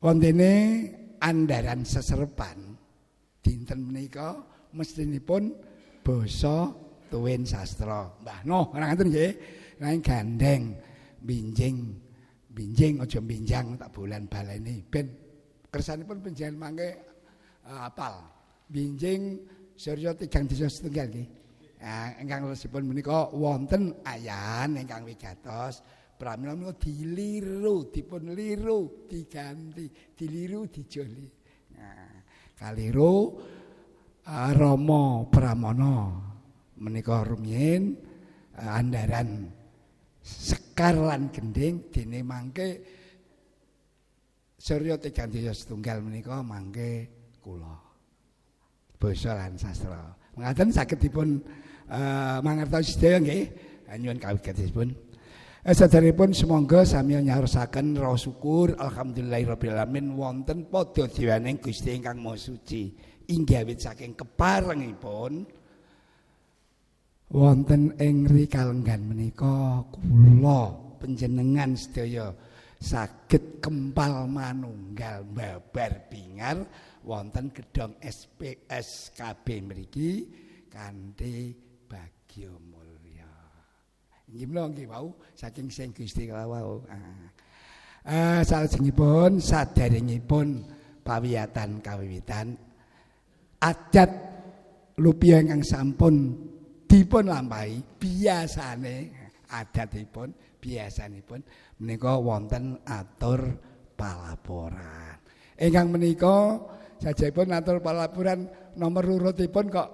Wontene andharan seserepan dinten menika mestinipun basa tuwin sastra. Mbah Noh ora ngaten nggih. Nang gandeng binjing aja binjang tak bulan baleni ben kersanipun panjenengan mangke apal. Binjing Surya tigang disa setunggal nggih. Ingkang leresipun menika wonten ayan ingkang wigatos pramila menika dipun liru diganti, diliru dijoli. Nah, kaliru Rama Pramana menika rumiyin andharan Sekar lan Gending dene mangke Surya tigang disa setunggal menika mangke kula basa lan sastra. Mengaten saged dipun mangertosi sedaya nggih. Nyuwun kawigatosipun. Saderengipun sumangga sami nyaosaken raos syukur alhamdulillahirabbil alamin wonten pada diwaning Gusti ingkang Maha Suci. Inggih awit saking keparengipun wonten ing rikalenggan menika kula panjenengan sedaya saged kempal manunggal babar bingar wonten gedhong SPSKB mriki kanthi bagya mulya. Inggih menawa nggih wau saking sing Gusti kala wau. Salajengipun saderengipun pawiyatan kawiwitan adat lupia ingkang sampun dipun lampahi biasane adatipun biasanipun menika wonten atur palaporan. Ingkang menika sajipun atur palaporan nomor urutipun kok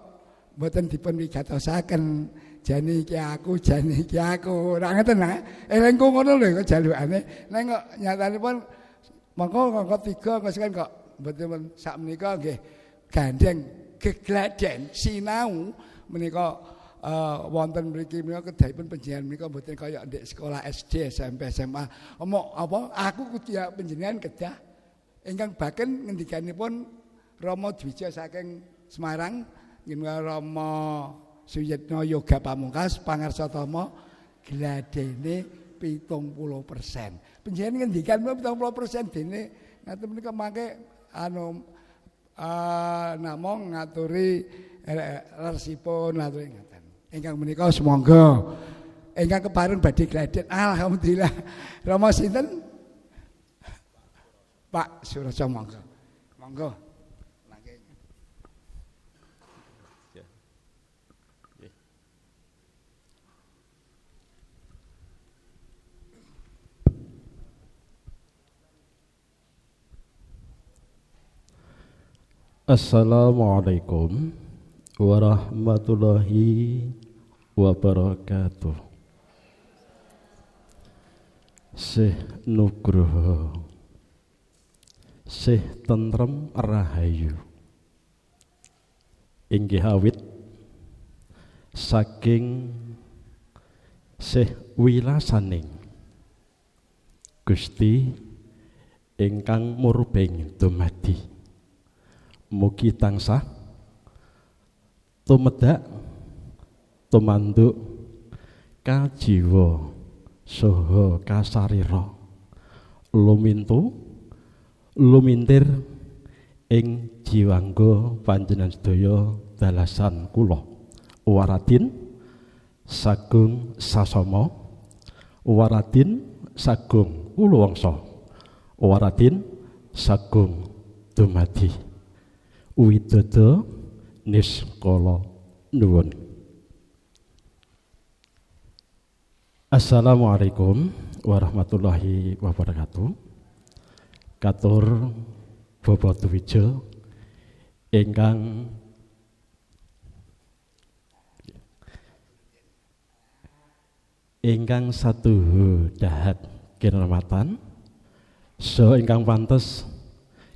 mboten dipun wigatosaken. Jane iki aku, jane iki aku. Ora ngeten nah. Elengku ngono lho kok jalukane. Nek kok nyatanipun mongko 3 kok kok mboten sak menika nggih gandeng gegladen sinau menika wonten mriki menika kedahipun panjenengan menika mboten kaya ndek sekolah SD, SMP, SMA. Apa aku kudu ya panjenengan kedah ingkang baken ngendikanipun Rama Dwija saking Semarang nggih Rama Suyitna Yoga Pamungkas pangarsatama gladene 70%. Panjenengan ngendikan 70% dene ngaten menika mangke namung ngaturi leresipun ngaturi ngaten. Ingkang menika semangga ingkang kepareng badhe gladen alhamdulillah. Rama sinten? Pak Suroso monggo. Monggo. Assalamualaikum warahmatullahi wabarakatuh. Sih nugroho, sih tentrem rahayu. Inggih awit saking sih wilasaning Gusti ingkang murbeng dumadi. Mugi tansah tumedak tumanduk kajiwa saha kasarira lumintir ing jiwangga panjenengan sedaya dalasan kula waradin sagung sasama waradin sagung kulawarsa waradin sagung dumadi Widodo niskala nuwun. Assalamualaikum warahmatullahi wabarakatuh. Katur Bapak Dwija ingkang satu dahat kinurmatan so ingkang pantes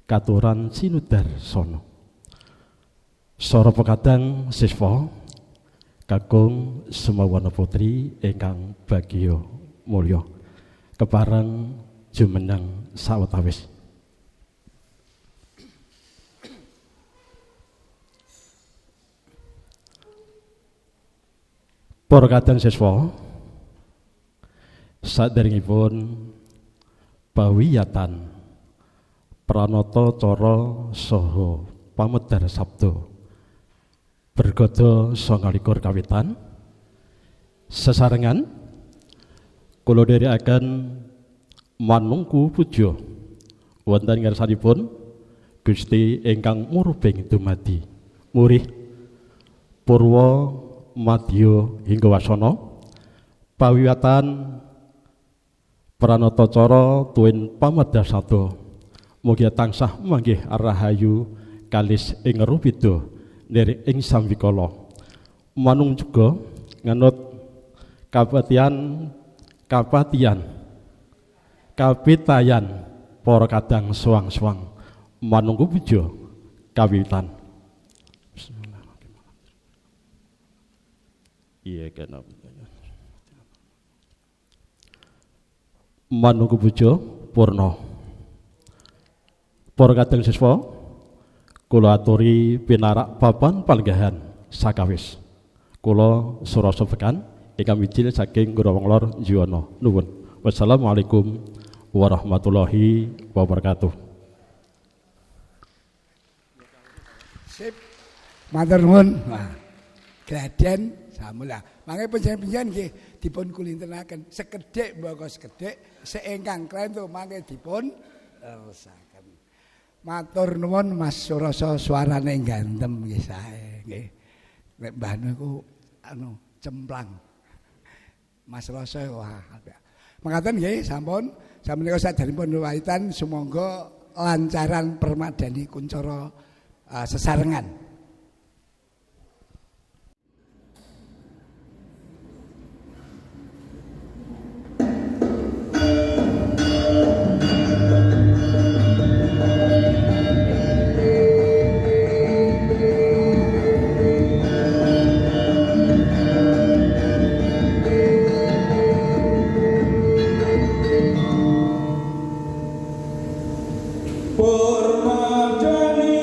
katuran sinudar sono. Sora pekadang siswa kakung semawana putri ingkang bagya mulya kepareng jumeneng sawetawis. Para kadang siswa saderengipun pawiyatan pranata cara saha pamedar sabda bergada 29 kawitan sesarengan kula dherekaken manungku puja wonten ngarsanipun Gusti ingkang murubing dumadi murih purwa madya hingga wasana pawiwatan pranata cara tuwin pamedar sabda mugi tansah manggih rahayu kalis ing rupida nderek ing sambikala manung juga nganut kapatian kapitayan para kadang suwang-suwang manungku puja kawitan. Iya kan manungku puja purna. Para kadang siswa kula aturi pinarak papan palenggahan sakawis. Kula surasa bekan ingkang mijil saking Guru Lor Jiwana. Nuwun. Wassalamualaikum warahmatullahi wabarakatuh. Sip. Matur nuwun. Nah, Gladen samula. Mangke panjenengan nggih dipun kulintenaken sekedhik mbaka sekedhik seingkang klentu mangke dipun leresaken. Matur nuwun Mas Surasa suarane gantem nggih sae nggih. Nek mbah niku cemplang. Mas Rasa wah. Mekaten nggih sampun sameneika saderengipun waitan sumangga lancaran permadani kuncara sesarengan. Permadani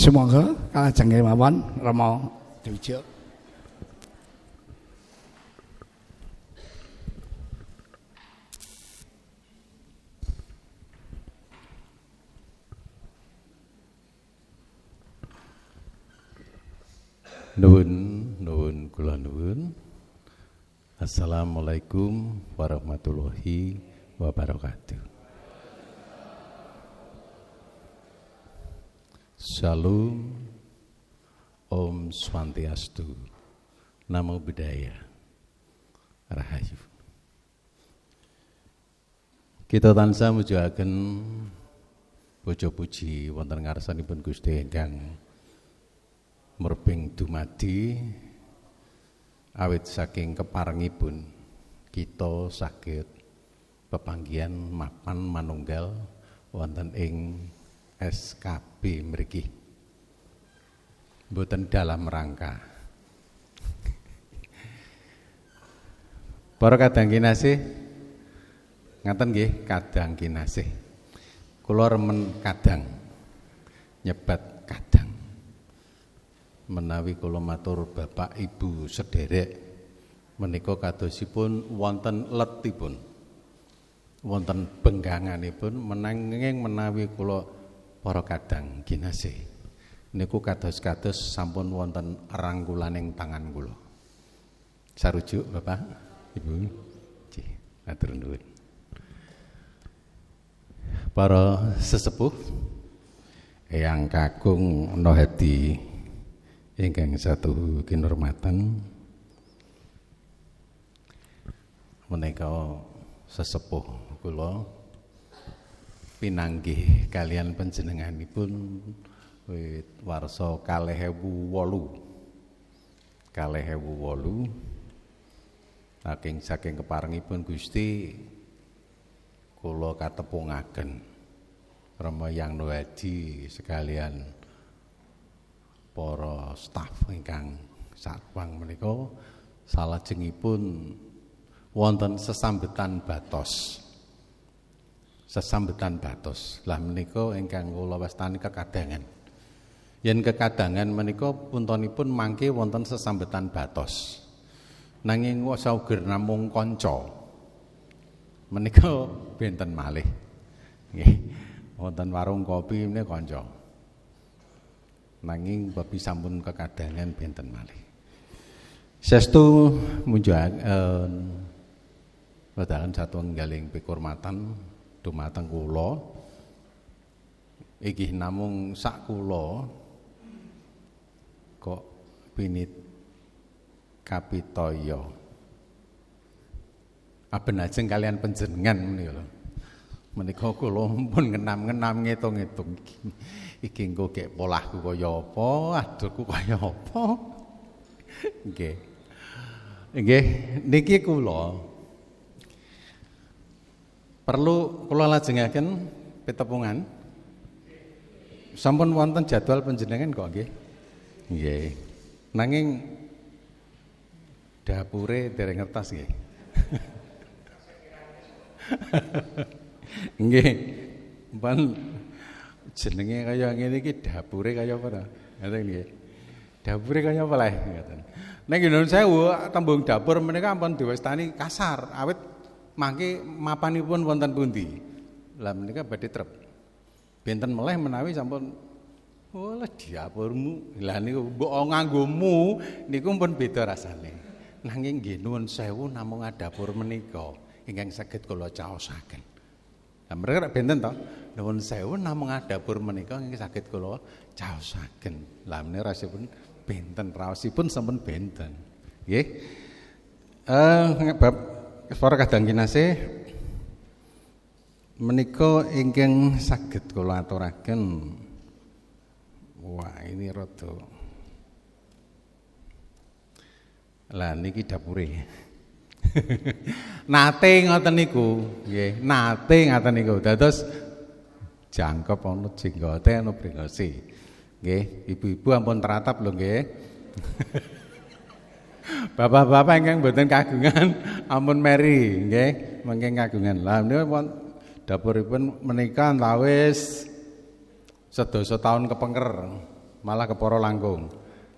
Sumangga kalajeng kemawon Rama Dwija. Nuwun kula nuwun. Assalamualaikum warahmatullahi wabarakatuh. Shalom, Om Swantiastu, Namo Buddhaya, Rahayu. Kita tansah mujuaken puja puji wonten ngarsanipun Gusti ingkang merbing dumadi awit saking keparengipun kita saged pepanggihan mapan manunggal wonten ing SKB mriki. Mboten dalam rangka. Para kadang kinasih ngaten nggih, kadang kinasih. Kula remen kadang nyebat kadang. Menawi kula matur Bapak Ibu sederek menika kadosipun wonten letipun, wonten bengganganipun menanging menawi kula para kadang kinasih niku kados-kados sampun wonten rangkulaning tangan kula. Sarujuk Bapak Ibu. Nggih, matur nuwun. Para sesepuh Eyang Kakung Nohadi ingkang satu kinurmatan, menika sesepuh kula pinanggih kalian panjenenganipun wit warsa 2008 saking keparengipun Gusti kula katepungaken Rama Yang Nohadi sekalian para staf ingkang satwang menika salajengipun wonten sesambetan batos. Lah menika ingkang kula wastani kekadangan. Yen kekadangan menika puntonipun mangke wonten sesambetan batos. Nanging sauger namung kanca. Menika benten malih. Nggih. Wonten warung kopi menika kanca. Nanging babi sampun kekadangan benten malih. Saestu munjuaken wadalan satunggaling pikurmatan dumateng kula iki namung sak kula kok pinit kapitaya abenajeng kalian panjenengan menika lho. Menika kula pun ngenam-ngenam ngitung-ngitung iki engko gek polahku kaya apa, adulku kaya apa. Nggih. Nggih, niki kula perlu kula lajengaken pitepungan. Sampun wonten jadwal panjenengan kok nggih. Nggih. Nanging dapure dereng ngertos nggih. Nggih. Pan jenenge kaya ngene iki dapure kaya apa ta? Ngoten nggih. Dapure kaya apa leh ngoten. Nek Gunung Sewu tembung dapur menika ampun diwastani kasar awit mangke mapanipun wonten pundi? Lah menika badhe trep. Benten meleh menawi sampun oleh dapurmu. Lah niku mbok nganggomu niku pun beda rasane. Nanging nggih nuwun sewu namung dapur menika ingkang saged kula caosaken. Lah mereka benten to? Nuwun sewu namung dapur menika ingkang saged kula caosaken. Lah menika rasipun benten, raosipun sampun benten. Nggih. Bab para kadang kinasih menika ingkang saged kula aturaken. Wah, ini rada. Lah niki dapure. Nate ngoten niku, nggih, nate ngoten niku. Dados jangkep ana jenggote ana brengosi. Nggih, ibu-ibu ampun teratap lho nggih. Bapak-bapak ingkang mboten kagungan ampun meri nggih, mangke kagungan. Lah menika dapuripun menika antawis sedasa taun kepengker malah kepara langkung.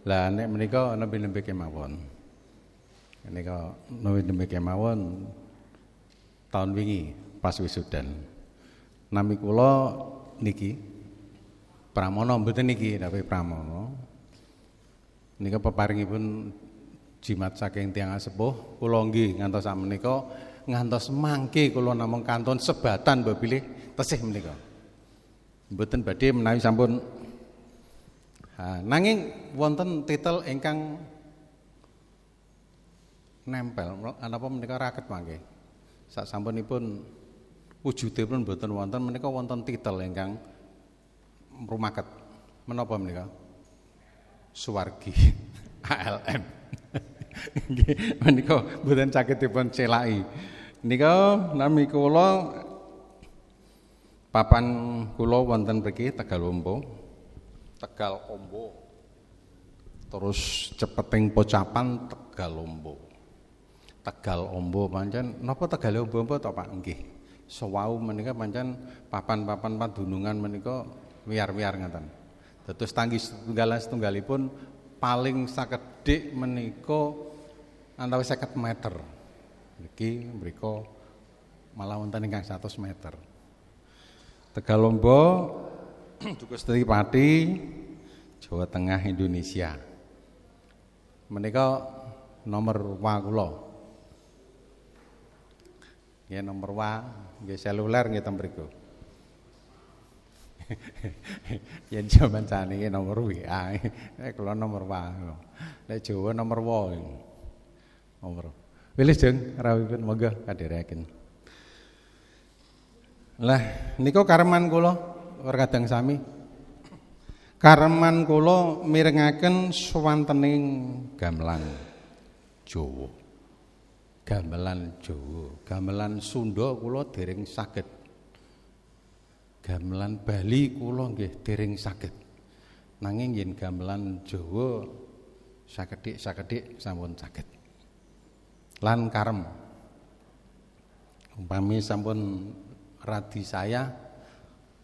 Lah nek menika nembe-nembe kemawon. Menika nembe kemawon tahun wingi pas wisudan. Nami kula niki Pramono mboten niki tapi Pramono. Nika peparingipun jimat saking tiyang sepuh, kula nggih ngantos sakmenika ngantos mangke kula namung kantun sebatan mbok bilih tesih menika. Mboten badhe menawi sampun nanging wonten titel ingkang nempel napa menika raket mangke. Sak sampunipun wujudipun mboten wonten menika wonten titel ingkang rumaket. Menapa menika? Suwargi ALM. Nggih menika mboten saged dipun celaki. Nika nami kula papan kula wonten mriki Tegal Ombo. Terus cepeting pocapan Tegal Ombo. Tegal Ombo pancen napa Tegal Ombo to Pak? Nggih. Sewau menika pancen papan-papan padunungan menika wiyar-wiyar ngaten. Dados tanggi setunggalipun paling sakedhik menika antawis 50 meter. Niki mriku malah wonten ingkang 100 meter. Tegal Ombo Dukus Tripati Jawa Tengah Indonesia. Menika nomor wa kula. Nggih nomor wa nggih seluler nggih ten mriku. Yen jaman saniki nomor WA, kula nomor wa. Nek Jawa nomor wa. Nomor. Wilih jeng rawuhipun monggo kadherekaken. Lah nika kareman kula kadang sami. Kareman kula mirengaken swantening gamelan Jawa. Gamelan Jawa, gamelan Sunda kula dereng saged. Gamelan Bali kula nggih dereng saged. Nanging yen gamelan Jawa sakedhik sampun saged. Lan karem. Umpami sampun radi saya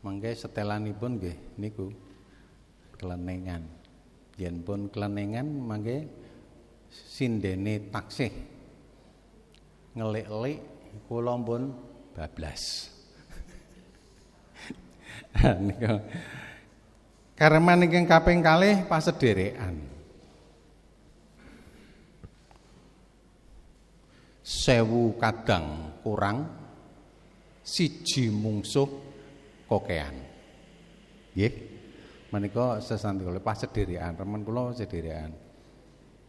mangke setelanipun nggih niku kelenengan. Yen pun kelenengan mangke sindene taksih ngelik-elik kula pun bablas. Nika kareman ingkang kaping kalih pasederekan. 1000 kadang kurang siji mungsuh kokean. Nggih. Menika sesanti kula pasederekan, remen kula sederekan.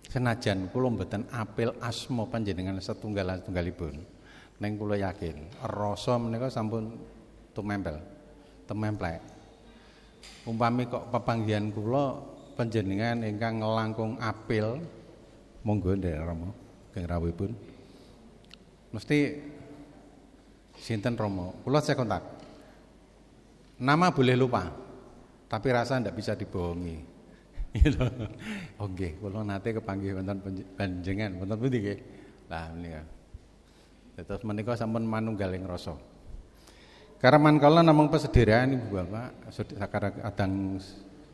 Senajan kula mboten apil asma panjenengan setunggalipun, ning kula yakin rasa menika sampun tumempel. Tememplek. Umpami kok pepanggihan kula panjenengan ingkang langkung apil, monggo Ndek Rama, kang rawuhipun. Mesti sinten Rama? Kula saya kontak. Nama boleh lupa, tapi rasa ndak bisa dibohongi. Gitu. Oh nggih, kula nate kepanggih wonten panjenengan, wonten pundi nggih? Lah menika. Terus menika sampun manunggaling rasa. Kareman kala namung pasederekan Ibu Bapak sakadang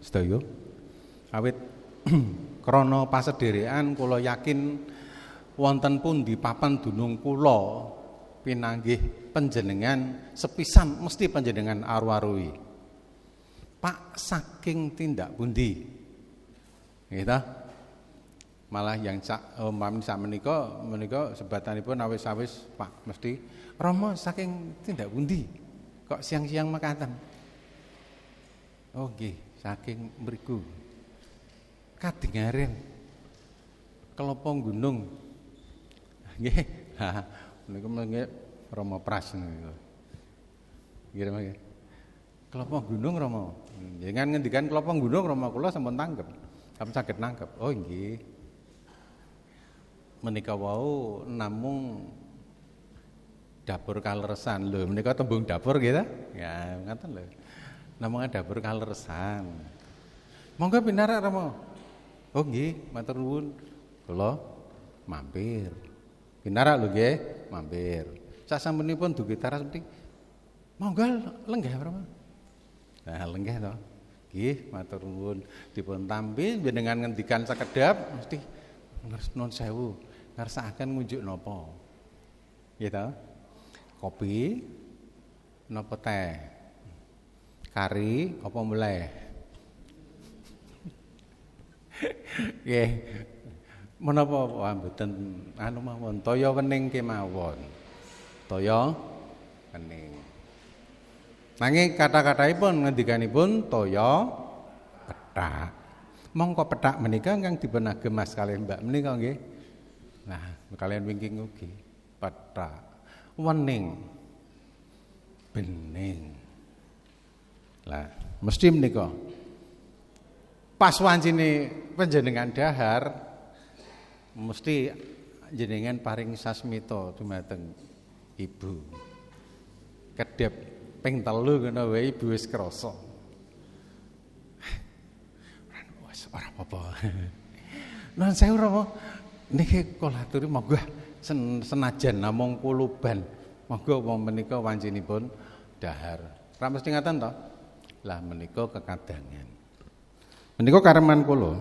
sedaya. Awit krana pasederekan kula yakin wonten pundi papan dunung kula pinanggih panjenengan sepisan mesti panjenengan aru-arui. Pak saking tindak pundi? Nggih ta? Malah yang sak menika sebatanipun awis-awis Pak mesti Rama saking tindak pundi? Kok siang-siang makaten? Oh nggih, saking mriku. Kadingaren Kelapa Gunung. Nggih. Ha, niku mengke Rama Pras niku. Nggih nggih. Kelapa Gunung Rama. Jenengan ngendikan Kelapa Gunung Rama kula sampun tanggep. Sampun saged nangkep. Oh nggih. Menika wau namung dapur kaleresan lho, menika tembung dapur nggih ta? Ya, ngoten lho. Namung dapur kaleresan. Monggo pinarak Rama. Oh nggih, matur nuwun. Kula mampir. Pinarak lho nggih, mampir. Sasampunipun dugi taras penting. Monggo lenggah Rama. Nah, lenggah to. Nggih, matur nuwun. Dipun tampi jenengan ngendikan sakedap mesti nuwun sewu. Ngersakaken ngunjuk napa? Nggih ta? Kopi napa teh? Kari apa mulai? Nggih. Menapa mboten anu mawon toya wening kemawon. Toya wening. Nanging kata-kataipun ngendikanipun toya pethak. Mongko pethak menika ingkang dipun agem Mas kaliyan Mbak menika nggih. Nah, kalian wingking ugi pethak. Wening. Bening. Lah, mesti menika. Pas wancine panjenengan dahar mesti jenengan paring sasmita dumateng ibu. Kedhep ping 3 ngono wae ibu wis krasa. Wis ora apa-apa. Nuwun sewu Rama. Niki kula aturi monggo senajan namung kuluban. Monggo menika wancinipun dahar. Ra mesti ngaten to? Lah menika kekadangan. Menika kareman kula.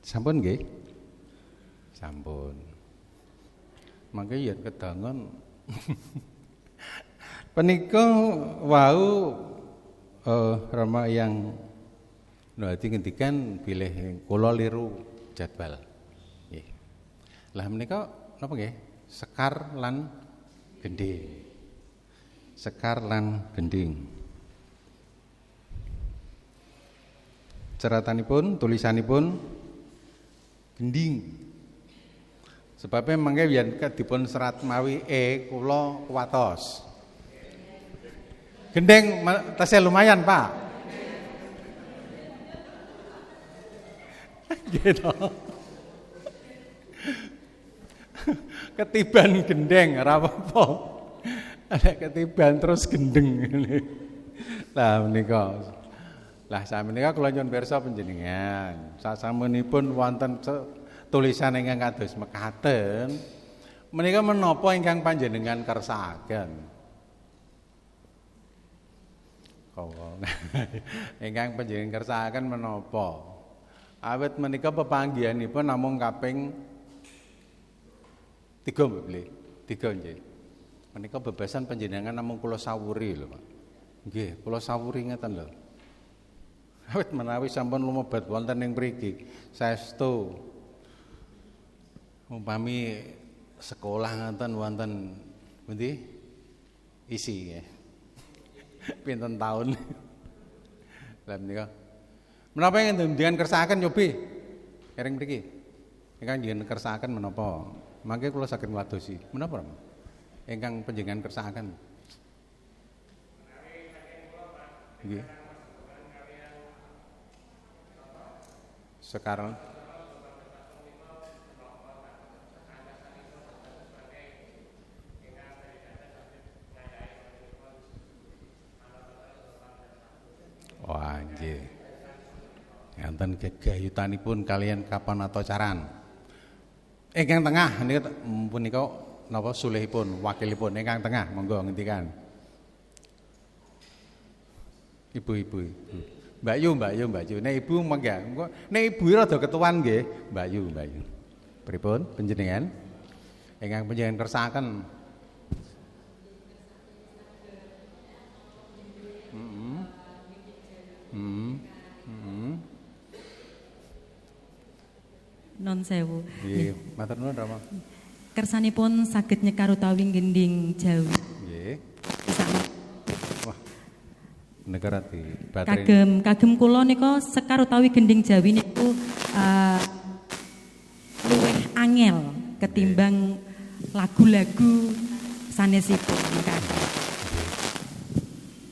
Sampun nggih? Sampun. Mangke yen kedangan Penika wau Rama yang nuhati ngendikan bilih kula liru jadwal. Nggih. Lah menika napa nggih? Sekar lan gending. Sekar lan gending. Ceratanipun, tulisanipun gending. Sebabnya mangke yen dipun serat mawi kula kuwatos. Gendeng tasnya lumayan, Pak. Gitu. Ketiban gendeng ora apa-apa. Ada ketiban terus gendeng. Lah menika. Lah sameneika kula nyuwun pirsa panjenengan. Sasampunipun wonten tulisan ingkang kados mekaten, menika menapa ingkang panjenengan kersakaken? Ingkang panjenengan kersakaken menapa? Awit menika pepanggihanipun namung kaping 3 nggih. 3 nggih. Menika bebasan panjenengan namung kula sawuri lho, Pak. Nggih, kula sawuri ngeten lho. Awit menawi sampun lumebat wonten ing mriki, saestu umpami sekolah ngeten wonten pundi? Isi nggih. Pinten taun. Lah menika. Menapa ingkang njenengan kersakaken nyobi? Kering mriki. Ingkang njenengan kersakaken menapa? Mangke kula saged ngladosi. Menapa? Ingkang panjenengan kersakaken. Nggih. Sekarang wah nggih. Enten gegayutanipun kalian kapan atau caran. Ingkang tengah niku punika napa sulihipun wakilipun ingkang tengah monggo ngendikan. Ibu-ibu. Mbak Yu. Nek ibu mangga. Nek ibu rada ketuan nggih, Mbak Yu. Pripun panjenengan? Ingkang panjenengan kersakaken. Non sewu. Nggih, matur nuwun Rama. Kersanipun saged nyekar utawi gending Jawi. Nggih. Pisan. Wah. Negara di baterai. Kagem kula nika sekar utawi gending Jawi niku luwih angel ketimbang lagu-lagu sanesipun.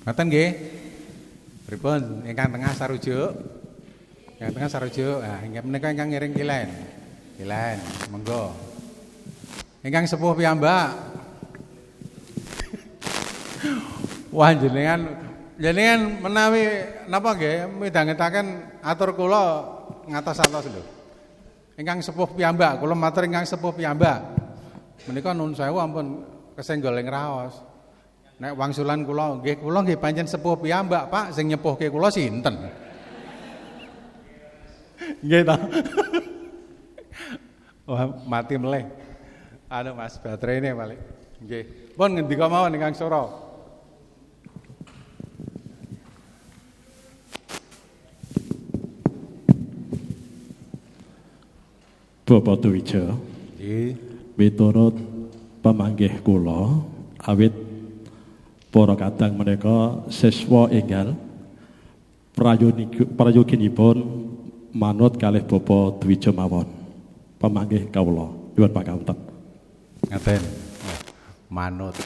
Ngoten nggih. Pripun ingkang tengah sarujuk? Yang tengah sarujuk. Ah, inggih menika ingkang ngiring kilen. Kilen, monggo. Ingkang sepuh piyambak. Wah jenengan menawi napa nggih midhangetaken atur kula ngatos-atos lho. Ingkang sepuh piyambak, kula matur ingkang sepuh piyambak. Menika nuwun sewu ampun kesenggol ing raos. Nek wangsulan kula nggih pancen sepuh piyambak, Pak, sing nyepuhke kula sinten? Nggih ta? Wah, mati meleh. Anu Mas, baterainya balik. Nggih. Pun ngendika mawon Ingkang Sura. Bapak Dwija, miturut pamanggih kula awit para kadang menika siswa enggal prayoginipun manut kalih Bapak Dwija mawon. Pamanggih kawula nyuwun pangapunten. Ngaten. Manut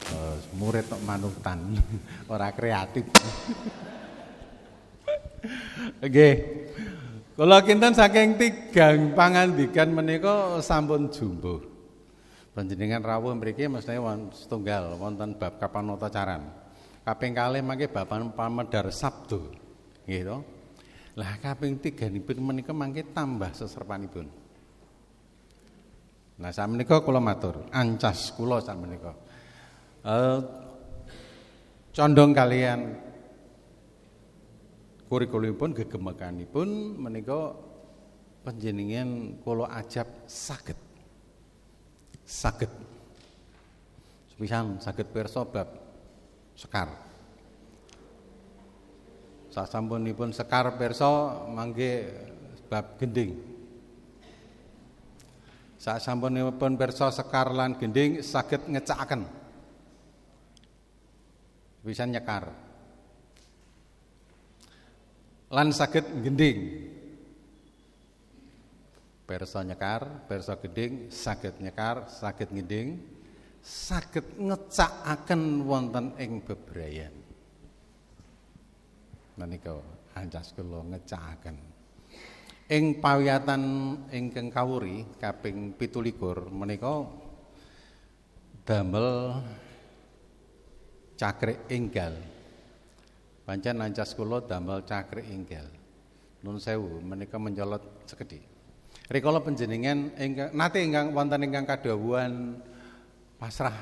murid kok manutan ora kreatif. Nggih. Kula kinten saking tigang pangandikan menika sampun jumbuh. Panjenengan rawuh mriki mestine setunggal wonten bab kapanata caran. Kaping kalih mangke bab pamedhar sabda. Nggih to. Lah kaping 3 nipun menika mangke tambah seserpanipun. Nah sakmenika kula matur, ancas kula sakmenika. Condong kalian kurikulumipun gegemekanipun menika panjenengan kula ajab saged. Sepisan saged pirsa bab sekar. Sasampunipun sekar pirsa mangke bab gending. Sasampunipun pirsa sekar lan gending saged ngecakaken. Bisa nyekar. Lan saged gending. Pirsa nyekar, pirsa gending, saged nyekar, saged gending, saged ngecakaken wonten ing bebrayan. Menika ancas kula ngecakaken. Ing pawiyatan ingkang kawuri kaping 17 menika damel cakrik enggal. Pancen ancas kula damel cakrik enggal. Nun sewu menika mencolot sekedhik. Rikala panjenengan ingkang nate ingkang wonten ingkang kadhawuhan pasrah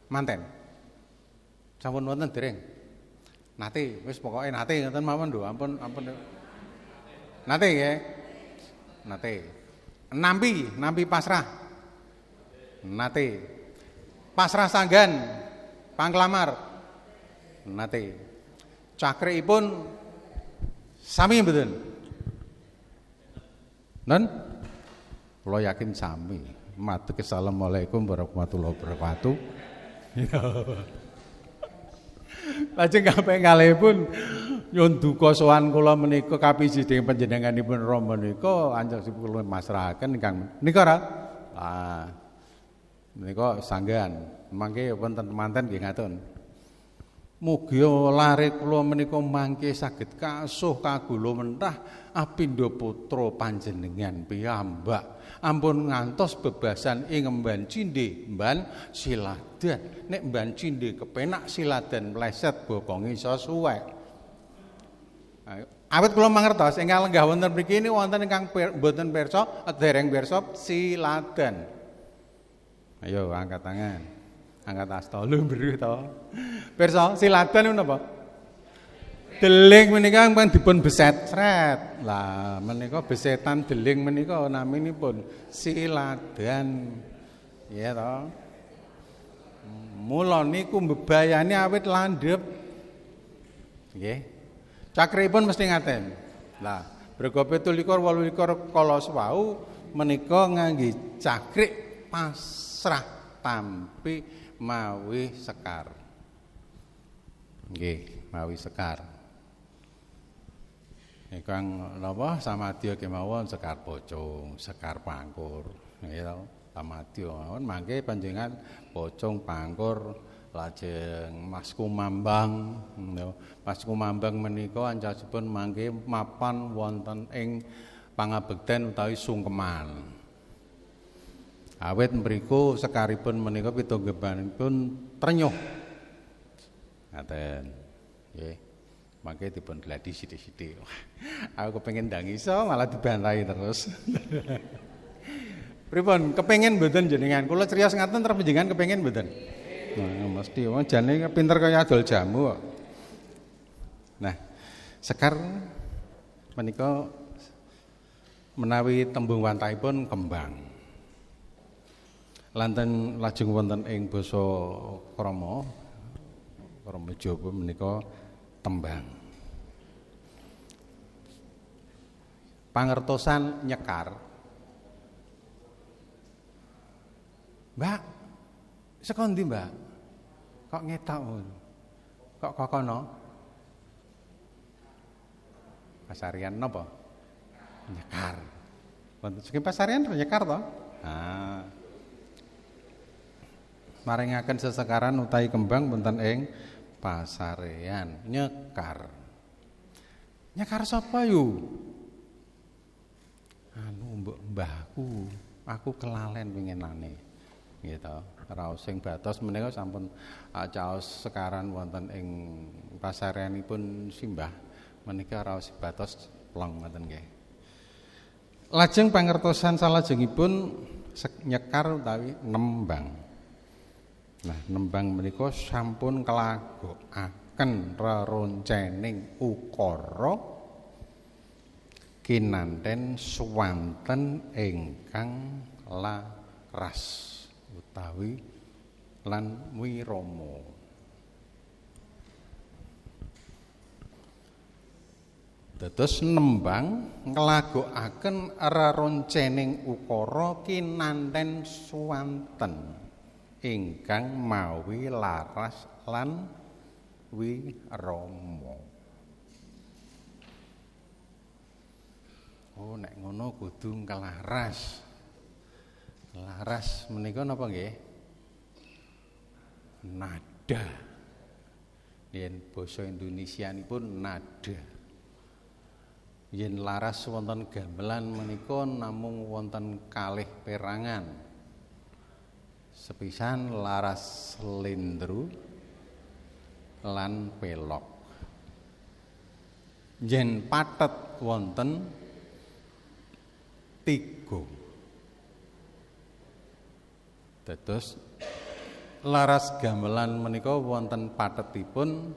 manten. Sampun wonten dereng? Nate, wis pokoke nate ngoten mawon lho, ampun. Nate nggih. Nate. Nampi pasrah. Nate. Pasrah sanggan panglamar. Nate. Cakrikipun sami mboten? Non? Kula yakin sami. Matur assalamualaikum warahmatullahi wabarakatuh. Lajeng kaping kalihipun nyuwun duka sowan kula menika kapiji dening panjenenganipun Rama menika anjasipun kula masrahaken ingkang menika ra. Ah. Menika sanggan. Mangke wonten manten nggih ngaten. Mugi lare kula menika mangke saged kasuh kagula mentah apindo putra panjenengan piyambak. Ampun ngantos bebasan ing Mban Cindhe, Mban Siladan. Nek Mban Cindhe kepenak Siladan mleset bokonge iso suwek. Awit kula mangertos ingkang lenggah wonten mriki ini wonten ingkang mboten pirsa, dereng pirsa Siladan. Ayo angkat tangan. Angkat asta lumbru to. Pirsa Siladan napa? Deling menika kan dipun beset sret. Lah menika besetan deling menika naminipun Siladan. Iya to. Mula niku mbebayani awit landhep. Nggih. Cakripun mesti ngaten. Lah, Brega 17-28 kala wau menika ngangge cakrik pasrah tampi mawi sekar. Nggih, mawi sekar. Ingkang napa samadya kemawon sekar pocong, sekar pangkur, nggih to. Samadya mawon mangke panjenengan pocong pangkur lajeng Mas Kumambang, Mas Kumambang menika ancasipun mangke mapan wonten ing pangabekten utawi sungkeman. Awit mriku sekaripun menika pitunggebanipun trenyuh. Ngaten. Nggih. Mangke dipun gladi sithik-sithik. Aku kepengin ndang iso malah dibantai terus. Pripun? Kepengin mboten jenengan? Kula criyos ngaten terus panjenengan kepengin mboten? Nah, mesti wong jane pinter kaya adol jamu kok. Nah, Sekar menika menawi tembung wantahipun kembang. Lanten lajeng wonten ing basa Krama Jawa menika tembang. Pangertosan nyekar. Mbak, saka ndi, Mbak? Kok ngetok ngono? Kok kokono? Pasarian napa? Nyekar. Wonten saking pasarian nyekar to? Ah. Maringaken sesekaran utawi kembang wonten ing pasarean nyekar. Nyekar sapa yu? Mbahku, aku kelalen winginane. Gitu. Raos sing batos menika sampun caos sekaran wonten ing pasareanipun simbah menika raos batos plong ngoten nggih. Lajeng pangertosan salajengipun nyekar utawi nembang. Nah, nembang menika sampun kelagokaken reroncening ukara kinanten swanten ingkang laras utawi lan wirama. Dados nembang nglagokaken reroncening ukara kinanten swanten ingkang mawi laras lan wirama. Oh, nek ngono kudu kelaras. Laras menika napa nggih? Nada. Yen basa Indonesianipun nada. Yen laras wonten gamelan menika namung wonten kalih perangan. Sepisan laras slendro lan pelok. Yen pathet wonten 3. Dados laras gamelan menika wonten pathetipun,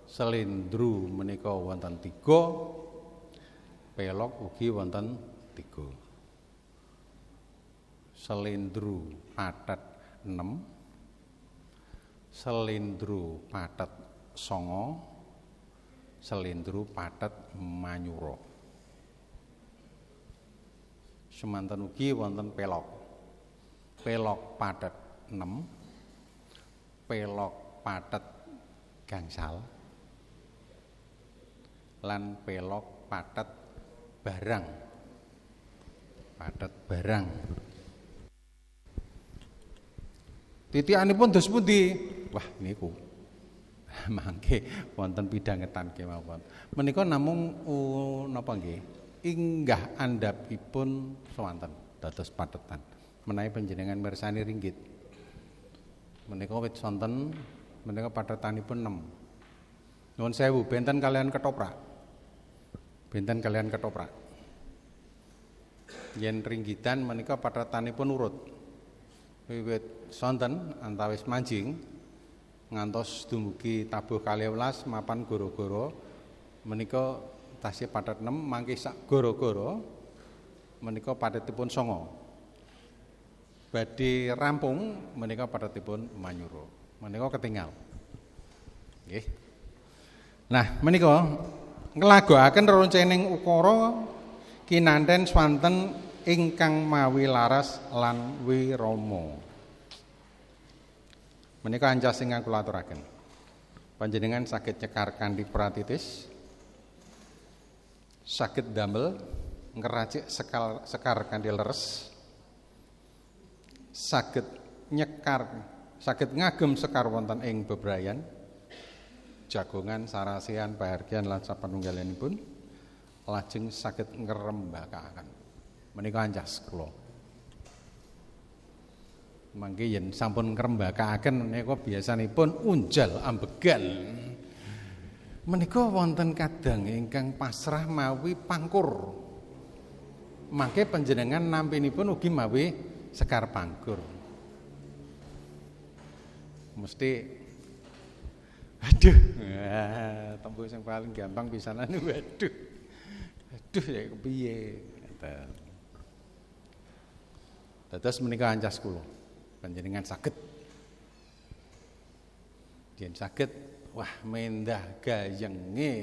slendro menika wonten 3, pelok ugi wonten 3. Slendro pathet 6, slendro pathet 9, slendro pathet manyura. Semanten ugi wonten pelok. Pelok pathet 6, pelok pathet gangsal, lan pelok pathet barang. Pathet barang. Titikanipun dos pundi? Wah, niku. Mangke wonten pidhangetan kemawon. Menika namung napa nggih? Inggah andhapipun swanten dados pathetan. Menawi panjenengan mirsani ringgit. Menika wit sonten menika pathetanipun 6. Nuwun sewu benten kalian ketoprak. Benten kalian ketoprak. Yen ringgitan menika pathetanipun urut. Wiwit sonten antawis manjing ngantos dumugi tabuh 12 mapan goro-goro menika tasih pathet 6 mangke sak goro-goro menika pathetipun 9. Badhe rampung menika pathetipun manyura. Menika ketingal. Nggih. Nah, menika nglagokaken reroncening ukara kinanten swanten ingkang mawi laras lan wirama. Menika ancas ingkang kula aturaken. Panjenengan saged nyekar kanthi pratitis, saged damel ngeracik sekar kanthi leres, saged nyekar, saged ngagem sekar wonten ing bebrayan, jagongan, sarasean, pahargyan lan sapanunggalanipun, lajeng saged ngrembakaken. Menika ancas kula. Mangke yen sampun ngrembakaken menika biasanipun unjal ambegan. Menika wonten kadang ingkang pasrah mawi pangkur. Mangke panjenengan nampinipun ugi mawi sekar pangkur. mesti aduh. Tembung sing paling gampang pisanan waduh. Aduh ya kepiye. Dados menika ancas kula. Panjenengan saged. Yen saged wah mendah gayenge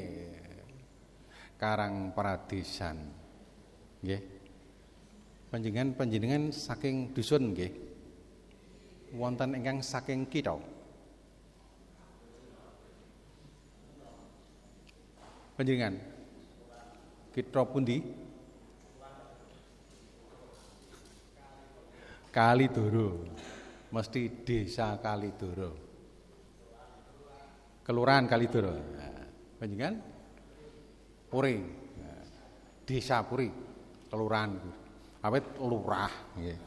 Karang Pradesan. Nggih. Panjenengan saking dusun nggih. Wonten ingkang saking kitha. Panjenengan kitha pundi? Kalidoro. Mesti desa Kalidoro. Kelurahan Kalidoro. Nah, panjenengan Puri. Nah, desa Puri, kelurahan. Awit lurah nggih.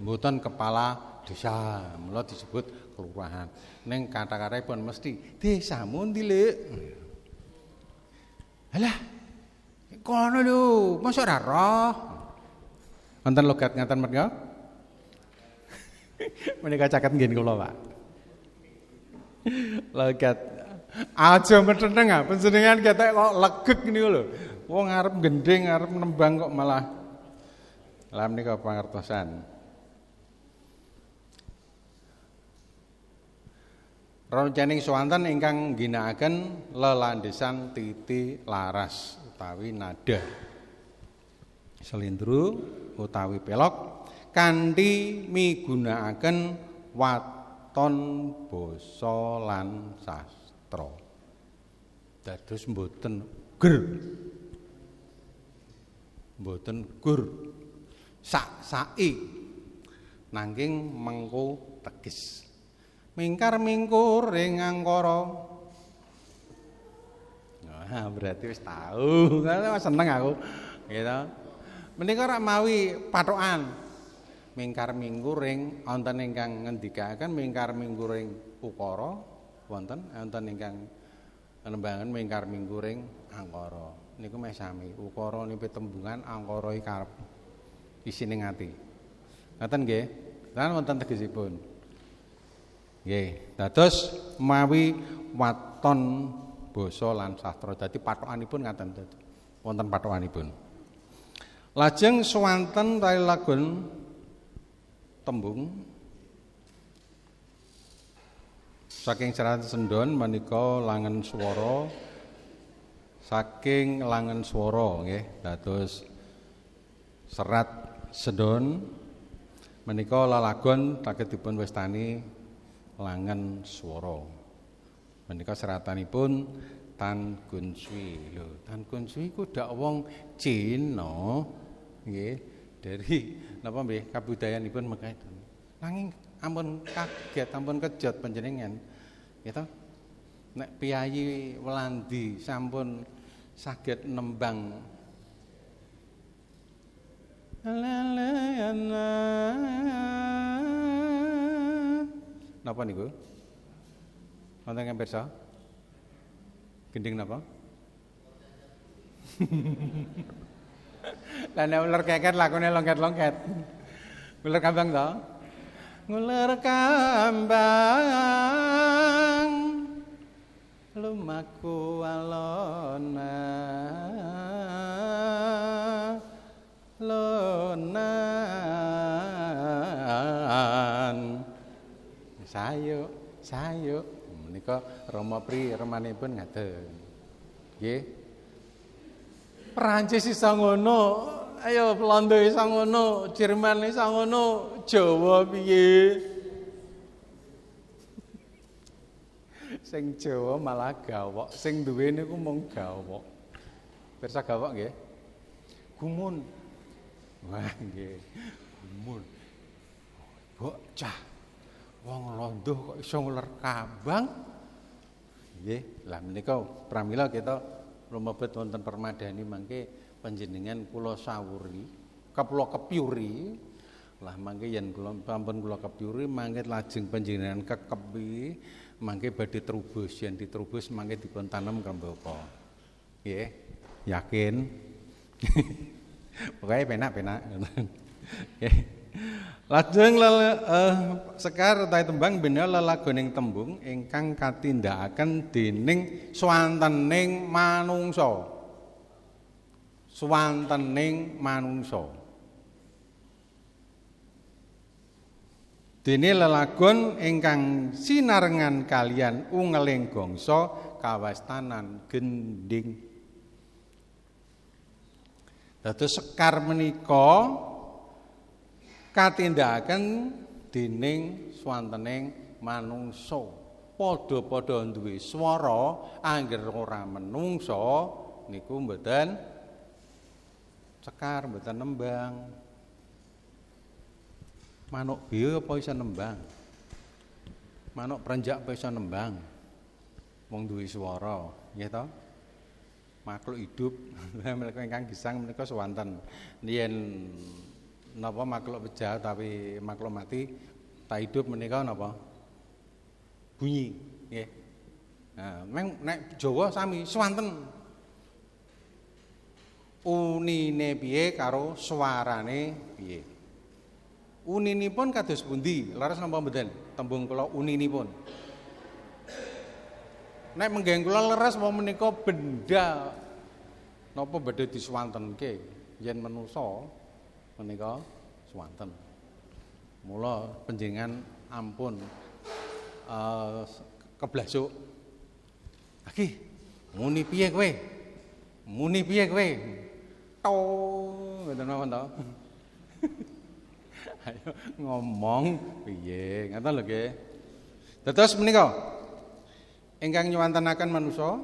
Mboten kepala desa, mula disebut kelurahan. Ning kata-katanya mesti desamu ndi, Lek? Halah. Kono lho, mosok ora roh. Wonten logat ngaten menika? Menika caket nggih kula, Pak. Logat. Aja metenteng ah, panjenengan ketek kok legeg niku lho. Wong arep gending, arep nembang kok malah lah menika pangertosan. Roncaning swanten ingkang ngginakaken lelandhesan titi laras utawi nada. Selindru utawi pelok kanthi migunakaken waton basa lan sastra. Dados mboten ger. Mboten gur. Sak-saki nanging mengko tegis. Mingkar mingkur ing angkara. Nah, berarti wis tahu. Seneng aku. Gitu. Menika rak mawi patokan. Mingkar mingkur ing wonten ingkang ngendikaken mingkar mingkur ing ukara wonten ingkang nembangan mingkar mingkur ing angkara. Niku meh sami. Ukara niku tembungan, angkara iki karep isining ati. Ngoten nggih. Lan wonten tegesipun. Nggih, dados mawi waton basa lan sastra. Dadi patokanipun ngaten dadi. Wonten patokanipun. Lajeng swanten tali lagun tembung saking Serat Sendon menika langen swara saking langen swara nggih. Dados Serat Sendon menika lalagon saged dipun wastani langen swara. Menika seratanipun Tan Kun Swi. Lho, Tan Kun Swi ku dak wong Cina nggih, dari napa nggih kabudayanipun mekaten. Nanging ampun kaget, ampun kejot panjenengan. Gitu. Nek piyayi Welandi sampun saged nembang napa niku? Wonten ingkang pirsa? Gending napa? Lah nek uler keket lakune longket-longket. Uler kambang to? Uler kambang lumaku alona lonan sayuk menika Rama Pri remanipun ngaten nggih. Perancis isa ngono, ayo Belanda isa ngono, Jerman isa ngono, Jawa piye? Sing Jawa malah gawok, sing duwe niku mung gawok. Pirsa gawok nggih? Gumun. Wah nggih, gumun. Bocah. Wong londo kok iso nguler kambang? Nggih, lah menika pramila kita lumebet wonten permadani mangke panjenengan kula sawuri, kula kepiuri. Lah mangke yen kula pampun kula kepiuri mangke lajeng panjenengan kekepi mangke badhe trubus, yen ditrubus mangke dipun tanem kembapa. Nggih, yakin? Pokoke penak-penak. Nggih. Lajeng Sekar utawi tembang bina lelagoning tembung ingkang katindakaken dening swantening manungsa. Swantening manungsa. Dene lelagon ingkang sinarengan kalian ungeling gangsa kawastanan gending. Dados Sekar menika katindakaken dening swantening manungsa. Padha-padha duwe swara, angger ora menungsa niku mboten Sekar, mboten nembang. Manuk biyo apa iso nembang? Manuk prenjak apa iso nembang? Wong duwe swara, nggih to? Makhluk hidup menika ingkang gesang menika swanten. Yen napa makhluk beja tapi makhluk mati tak hidup menika napa? Bunyi, nggih. Nah, nek Jawa sami swanten. Unine piye karo swarane piye? Uninipun kados pundi? Laras napa mboten? Tembung kula uninipun. Nek menggeng kula leres mau menika benda napa badhe diswantenke yen manusa menika swanten. Mula panjenengan ampun keblasuk. Aki, muni piye kowe? Muni piye kowe? To, ngoten mawon to. Ayo ngomong piye? Ngoten lho nggih. Dados menika ingkang nyuwantenaken manusa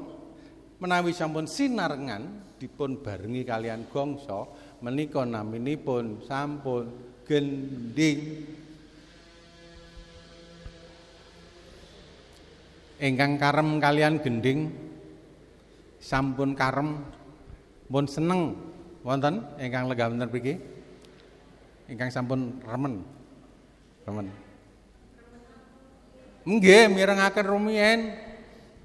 menawi sampun sinarengan dipun barengi kalian gangsa menika naminipun sampun gending. Ingkang karem kalian gending sampun karem pun seneng wonten ingkang lenggah wonten mriki ingkang sampun remen nggih mirengaken rumiyin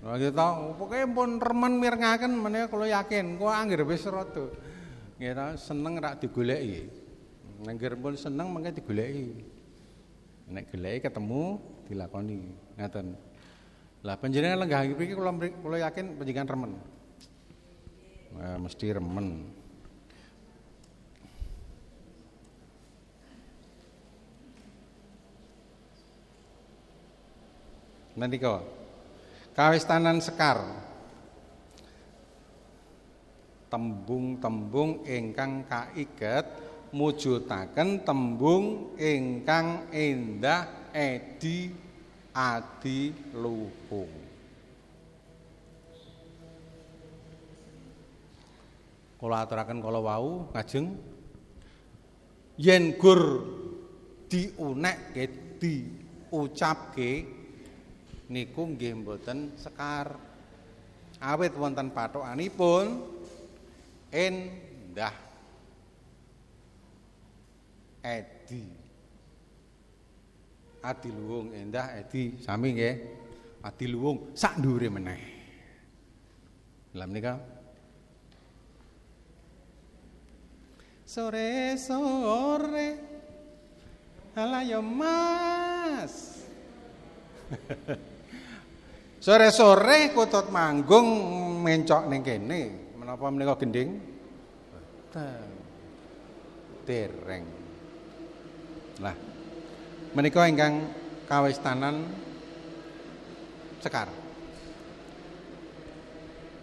lha kita pokoke pun remen mirengaken menika kula yakin kok anggere wis rada nggih ta seneng rak digoleki anggere pun seneng mengke digoleki nek goleki ketemu dilakoni ngaten. Lah panjenengan lenggah mriki kula yakin panjenengan remen. Mesti remen. Menika kawistanan Sekar. Tembung-tembung ingkang kaiket mujudaken tembung ingkang endah edi adi luhung. Kula aturaken kala wau kajeng yen gur diunekke diucapke niku nggih mboten Sekar. Awit wonten pathokanipun endah edi adi luwung endah edi sami nggih adi luwung sak ndure meneh. Lah menika sore ala ya Mas. Sore-sore kutut manggung mencok ning kene. Menapa menika gending? Dereng. Lah menika ingkang kawistanan Sekar.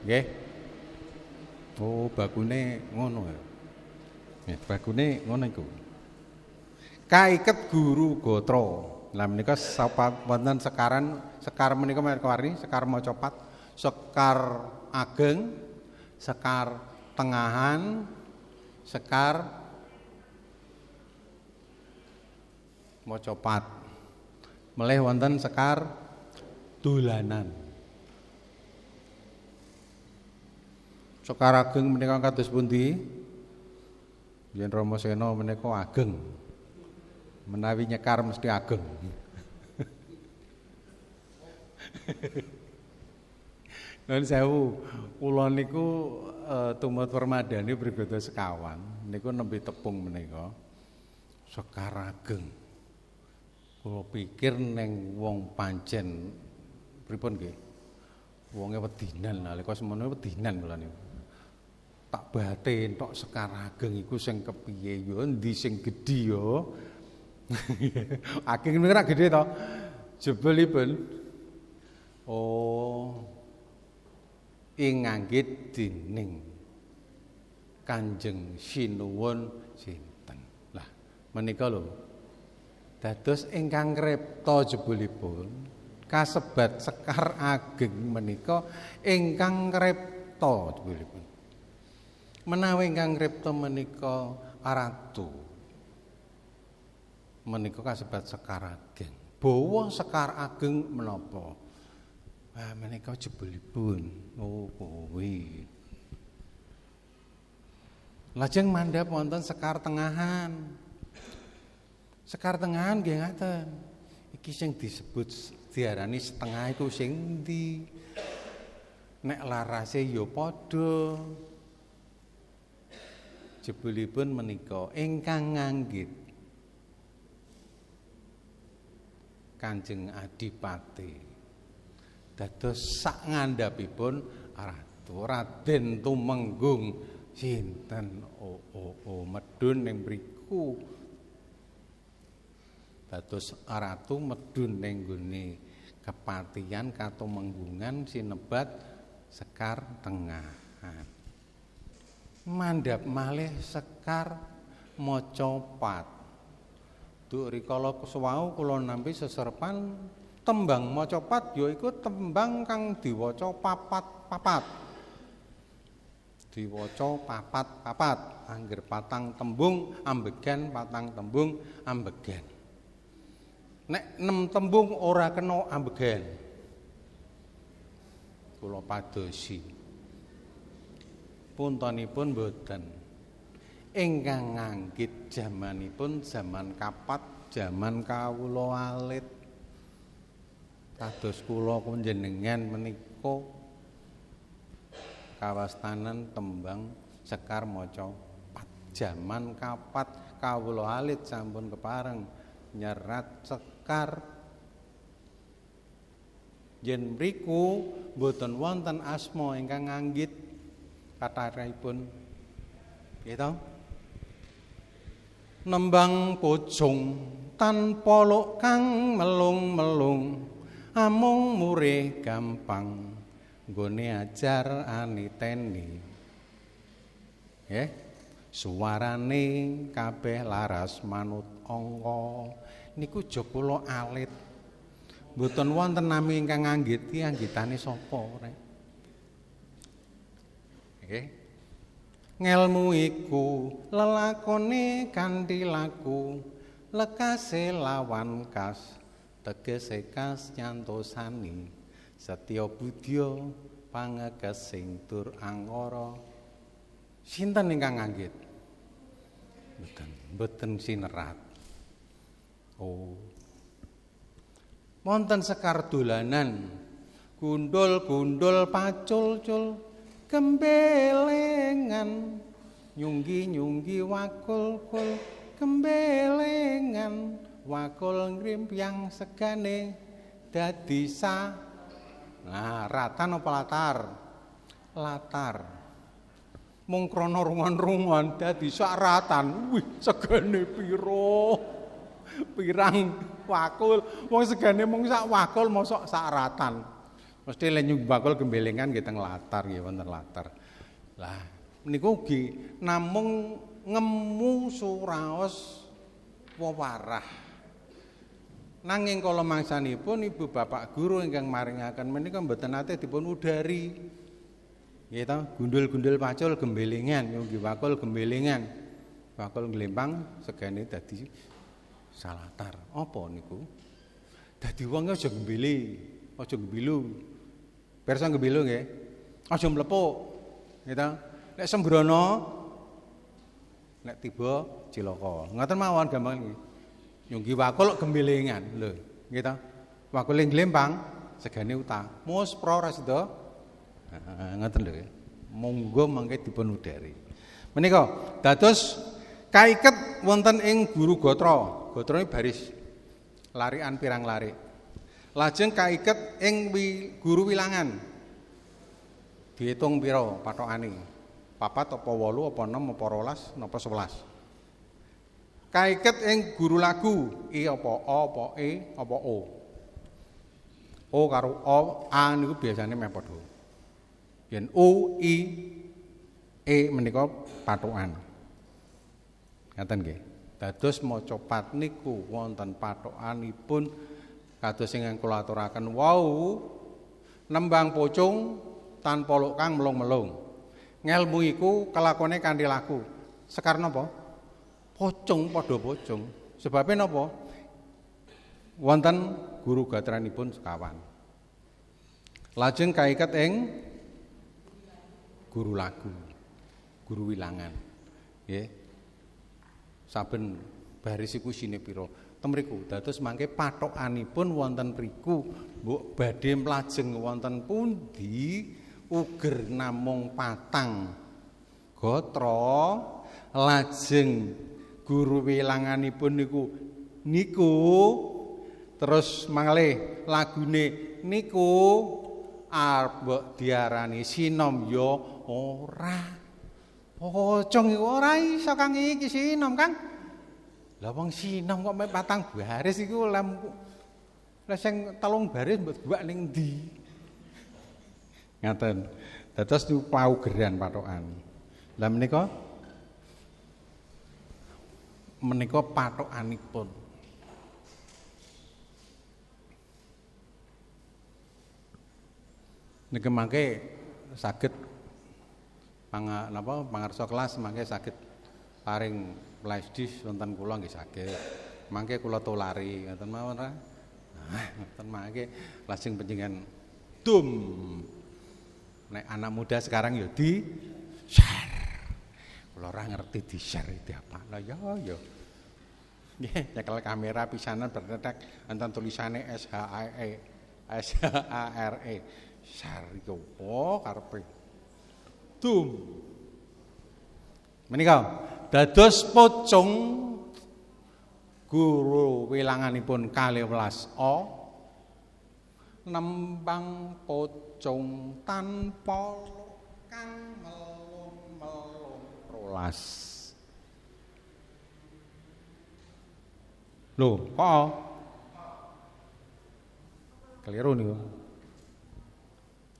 Nggih. Oh, bakune ngono ya. Nggih, bakune ngono iku. Kaiket guru gotra. Lah menika sapa wonten Sekar menika warni Sekar Macapat, Sekar Ageng, Sekar Tengahan, Sekar Macapat. Melih wonten Sekar Dolanan. Sekar Ageng menika kados pundi? Yen Rama Sena menika ageng. Menawi nyekar mesti ageng. Nuwun sewu, kula niku tumut permadani pribadi sekawan niku nembe tepung menika. Sekar Ageng. Kula pikir neng wong pancen pripun nggih? Wonge wedinan nalika semono wedinan kula niku. Tak batin tok Sekar Ageng iku sing kepiye ya endi sing gedhi ya. Ageng niku ora gedhe to. Jebulipun ing nganggit dening Kanjeng Sinuwun sinten. Lah menika lho. Dados ingkang ngripta jebulipun kasebat Sekar Ageng menika ingkang ngripta jebulipun. Menawi ingkang ngripta menika Ratu. Menika kasebat Sekar Ageng. Bawa Sekar Ageng menapa? Wah menika jebulipun. Oh kuwi. Lajeng mandhap wonten Sekar Tengahan. Sekar Tengahan nggih ngaten. Iki sing disebut diarani setengah iku sing endi? Nek larase ya padha. Jebulipun menika ingkang nganggit Kanjeng Adipati. Dados sak ngandhapipun Ratu Raden Tumenggung sinten medun ning mriku. Dados Ratu medun ning nggone kepatihan katumenggungan sinebat Sekar Tengahan. Mandhap malih Sekar Macapat. Duk rikala suwau kula nampi seserepan tembang Macapat yaiku tembang kang diwaca papat-papat. Diwaca papat-papat, angger patang tembung ambegan, patang tembung ambegan. Nek 6 tembung ora kena ambegan. Kula padosi. Puntonipun boten. Ingkang nganggit jamanipun zaman kapat, zaman kawula alit. Kados kula panjenengan menika kawastanan tembang Sekar Macapat. Zaman kapat kawula alit sampun kepareng nyerat Sekar. Yen mriku boten wonten asma ingkang nganggit kathahipun. Nggih to? Nembang pocong tanpa luk kang melung-melung amung murih gampang nggone ajar aniteni. Nggih, suarane kabeh laras manut angka. Niku aja kula alit. Mboten wonten nami ingkang nganggit ki anggitane sapa rek. Nggih. Ngelmu iku lelakone kanthi laku lekase lawan kas tegese kas nyantosani setya budya pangekesing tur angkara. Sinten ingkang nganggit? Mboten sinerat. Wonten Sekar dolanan gundul-gundul pacul-cul gembelengan nyunggi-nyunggi wakul-kul gembelengan wakul ngrimpyang segane dadi ratan apa latar? Latar. Mung krana rungon-rungon dadi ratan. Wih, segane pira? Pirang wakul. Wong segane mung sak wakul mosok sak ratan. Mesti lenyung bakul gembelengan nggih teng latar nggih wonten latar. Lah niku ugi namung ngemu suraos wewarah. Nanging kala mangsanipun ibu bapak guru ingkang maringaken menika mboten nate dipun udari. Nggih to, gundul-gundul pacul gembelengan, nyunggi bakul gembelengan. Bakul glempang segane dadi salatar. Apa niku? Dadi wong aja gembele, aja gembilu. Pirsa gembilu nggih. Aja mlepuk. Nggih ta? Nek sembrono nek tiba cilaka. Ngoten mawon gampang nggih. Nyunggi wakul gembelengan lho, nggih ta? Wakul glempang segane utang. Mus pro ra sida. Ngoten lho. Monggo mangke dipun udari. Menika dados kaiket wonten ing Guru Gatra. Gatra ini baris larian pirang lari. Lajeng kaiket ing Guru Wilangan. Diitung pira patokane? 4 apa 8 apa 6 apa 12 napa 11. Kaiket ing Guru Lagu. I apa O apa E apa O. O karo O A niku biasane meh padha. Yen U I E menika patokan. Ngaten nggih. Dados maca pat niku wonten patokanipun kados ingkang kula aturaken wau nembang pocung tanpa luk kang melung-melung. Ngelmu iku kelakone kanthi laku. Sekar napa? Pocung padha pocung. Sebabe napa? Wonten guru gatranipun sekawan. Lajeng kaiket ing Guru Lagu, Guru Wilangan. Nggih. Saben baris iku isine pira? Temriku dados mangke patokanipun wonten priku mbok badhe mlajeng wonten pundi uger namung 4 gatra lajeng Guru Wilanganipun niku terus mangalih lagune niku arep mbok diarani sinom ya ora. Pocong iku ora iso Kang iki sinom Kang. Lah wong sinom kok mek 4 baris iku lha sing 3 baris mbok guwak ning ndi? Ngaten. Dados niku paugeran patokan. Lah menika patokanipun. Niki mangke saged pangarsa kelas mangke saged paring flash disk wonten kula nggih saged. Mangke kula tulari ngoten mawon ra. Ngoten mangke lajeng panjenengan dum. Nek anak muda sekarang ya di share. Kula ora ngerti di share itu apa. Lah ya. Nggih, nyekel kamera pisanan bertetek enten tulisane SHARE. Share iku karepe. Dum. Menika dados pocung Guru Wilanganipun 12 O nembang pocung tanpa kang melung-melung 12. Lho, kok keliru niku.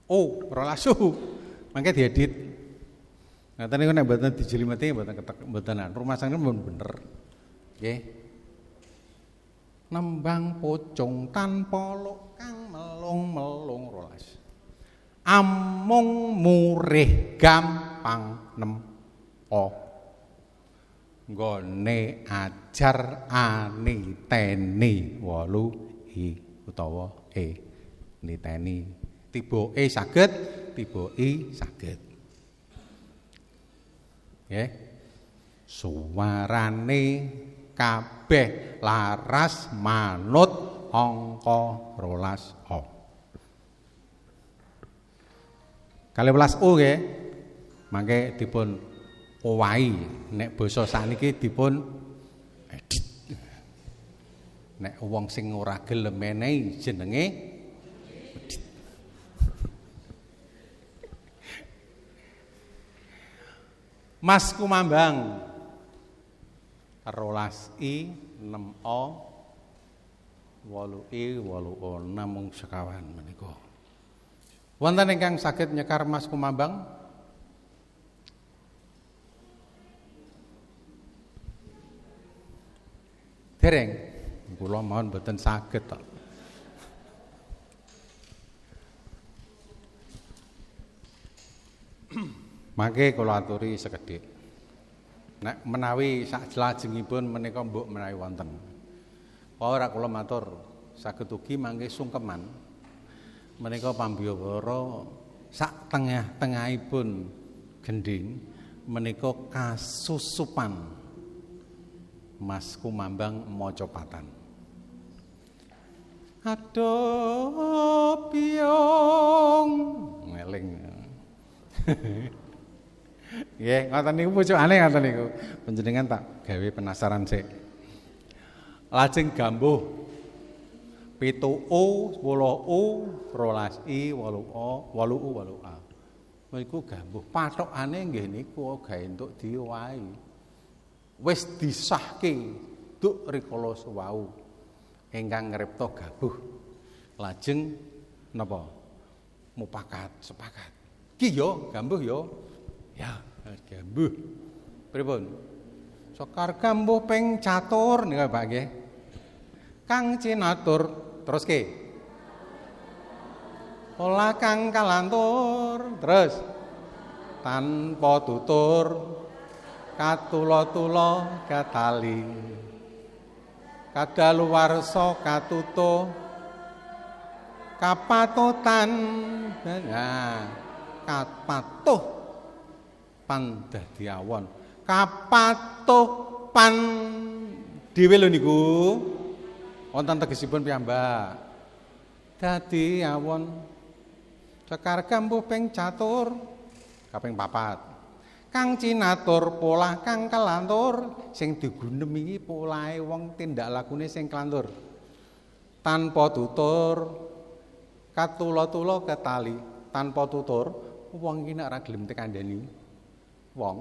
Oh, 12. Mangke diedit. Ngaten niku nek mboten dijelimeti mboten ketek mboten rumah sangken pun bener. Nggih. Nembang pocung tanpa luk kang melung-melung 12. Amung murih gampang nempo. Nggone ajar aniteni 8 I utawa E niteni. Tiba E saged, tiba I saged. Nggih. Suwarane kabeh laras manut angka 12 O. 12 O nggih. Mangke dipun owahi nek basa sakniki dipun edit. Nek wong sing ora gelem menehi jenenge edit. Mas Kumambang 12 I 6 O 8 I 8 O namung sekawan menika. Wonten ingkang saged nyekar Mas Kumambang? Dereng. Kula mohon mboten saged to. Mangke kula aturi sekedhik. Nek menawi sak lajengipun menika mbok menawi wonten. Ora kula matur saged ugi mangke sungkeman menika pambiyawara sak tengah-tengahipun gending menika kasusupan Mas Kumambang maca patan. Aduh piung ngeling. Nggih, ngoten niku pucukane ngoten niku. Panjenengan tak gawe penasaran sik. Lajeng gambuh 7U, 10U, 12I, 8O, 8U, 8A. Niku gambuh. Pathokane nggih niku gawe entuk diowahi. Wis disahke duk rikala sewau ingkang ngripta gabuh. Lajeng napa? Mupakat, sepakat. Ki yo gambuh yo. Ya, gambuh. Pripun? Sekar gambuh ping catur nika Pak nggih. Kang cinatur teruske. Olah kang kalantur terus tanpa tutur katula-tula katali kadaluwarsa katuto kapatutan kapatuh pandadi awon kapatuh pan dhewe lho niku wonten tegesipun piyambak dadi awon sekar gambuh ping catur kaping 4 kang cinatur polah kang kelantur sing digunem iki polahe wong tindak lakune sing kelantur tanpa tutur katula-tula ketali tanpa tutur wong iki nek ora gelem tekandani wong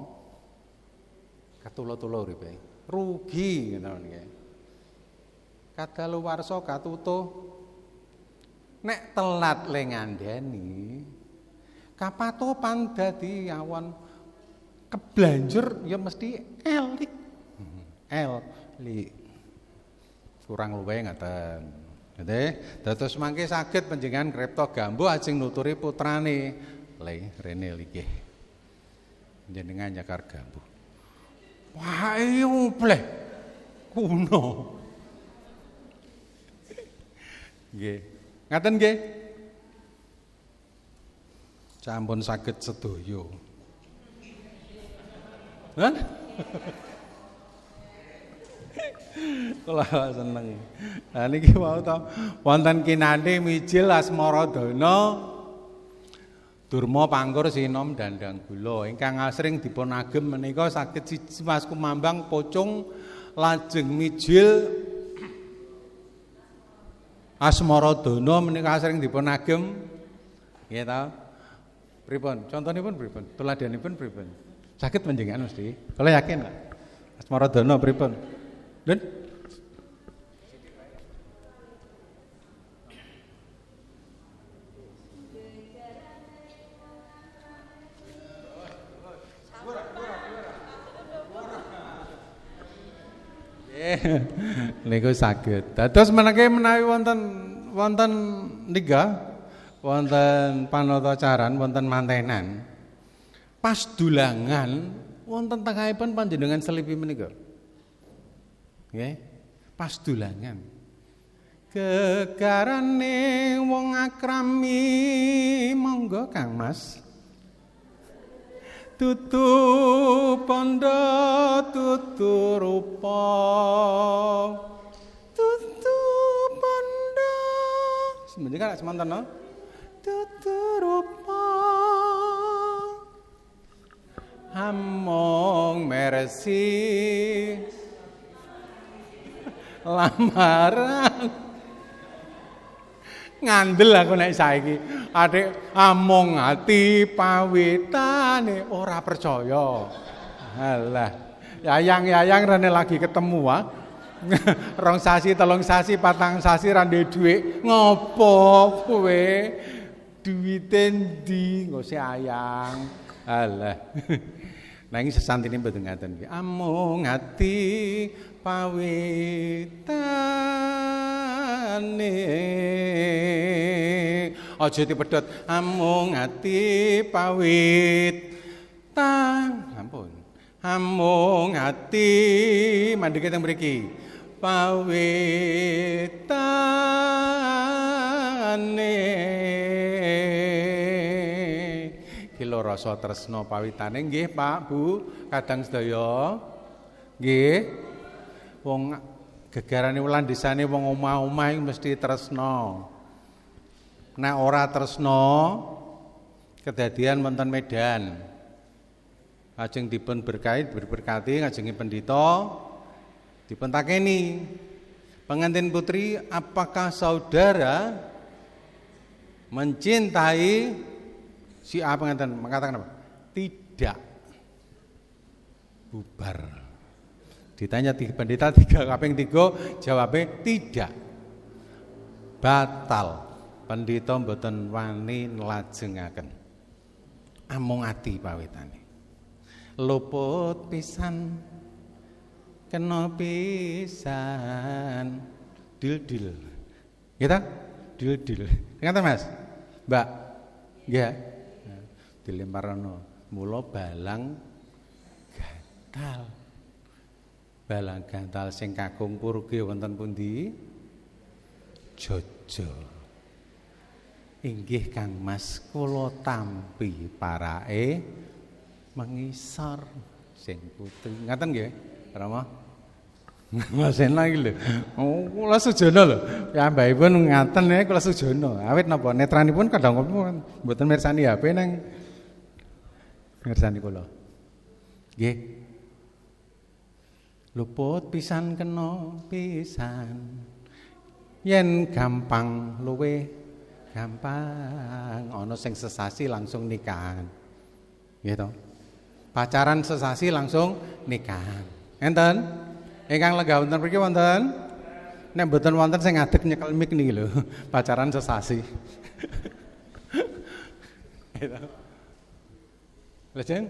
katula-tula uripe rugi ngono nggih kadaluwarsa katutuh nek telat le ngandani kapatupan dadi awon keblanjur ya mesti elik kurang luwih ngaten nggih dados mangke saged panjenengan ngripta gambuh ajeng nuturi putrane le rene nggih panjenengan nyakar gambuh wah bleh kuno nggih ngaten nggih sampun saged sedaya Hah? Kula seneng. Lah niki wau ta wonten kinane mijil Asmaradana Durma Pangkur Sinom Dandang Gula ingkang asring dipun agem menika saged siji Mas Kumambang Pocung lajeng mijil Asmaradana menika asring dipun agem nggih ta. Pripun? Contonipun pripun? Tuladanipun pripun? Sakit panjenengan mesti. Kalau yakin lah. Asmaradana pripun? Den? Niku saged. Dados menawi wonten niga wonten panatacaran wonten mantenan pas dulangan wonten tengahipun panjenengan selipi menika. Nggih, pas dulangan. Gegarane wong akrami monggo Kang Mas. Tutu pondo tutu rupa. Tutu pondo. Semenjak semanten no? Tutu rupa. Among mercy lamaran ngandel aku nek saiki adik among ati pawitane ora percaya alah yayang rene lagi ketemu ah 2 sasi 3 sasi 4 sasi ra ndek dhuwit ngopo kowe duwite ndi ngose ayang alah nanging sesantine mboten ngaten iki. Amung ati pawitane. Aja dipedhot. Amung ati pawitan. Ampun. Amung ati mandheke teng mriki. Pawitane. Kilo rasa tresna pawitane nggih Pak Bu kadang sedaya nggih wong gegarane wulan desane wong omah-omah mesti tresna nek ora tresna kedadian wonten Medan Lajeng dipun berberkati ngajengipun pendeta dipun takeni, pengantin putri, apakah saudara mencintai si A? Pengantin mengatakan apa? Tidak. Bubar. Ditanya pendeta 3 kaping 3, jawabnya tidak. Batal. Pendeta mboten wani nglajengaken. Amung ati pawitane. Luput pisan, kena pisan, dil-dil. Gitu? Dil-dil. Ngaten Mas? Mbak? Nggih. Dilemparno. Mula balang gantal. Balang gantal sing kakung purge wonten pundi? Jojo. Inggih Kang Mas, kula tampi parake mengisor sing putri. Ngaten nggih, Rama? Mas enak iki lho. Oh, kula sujono lho. Piyambakipun ngaten ya kula sujono. Awit napa netranipun kadang mboten mirsani HP nang mirsani kula. Nggih. Luput pisan kena pisan. Yen gampang luwe gampang ana sing sesasi langsung nikahan. Nggih to? Pacaran sesasi langsung nikahan. Enten? Ingkang lenggah wonten mriki wonten? Nek mboten wonten sing ngadeg nyekel mik niki lho. Pacaran sesasi. Gitu. Lajeng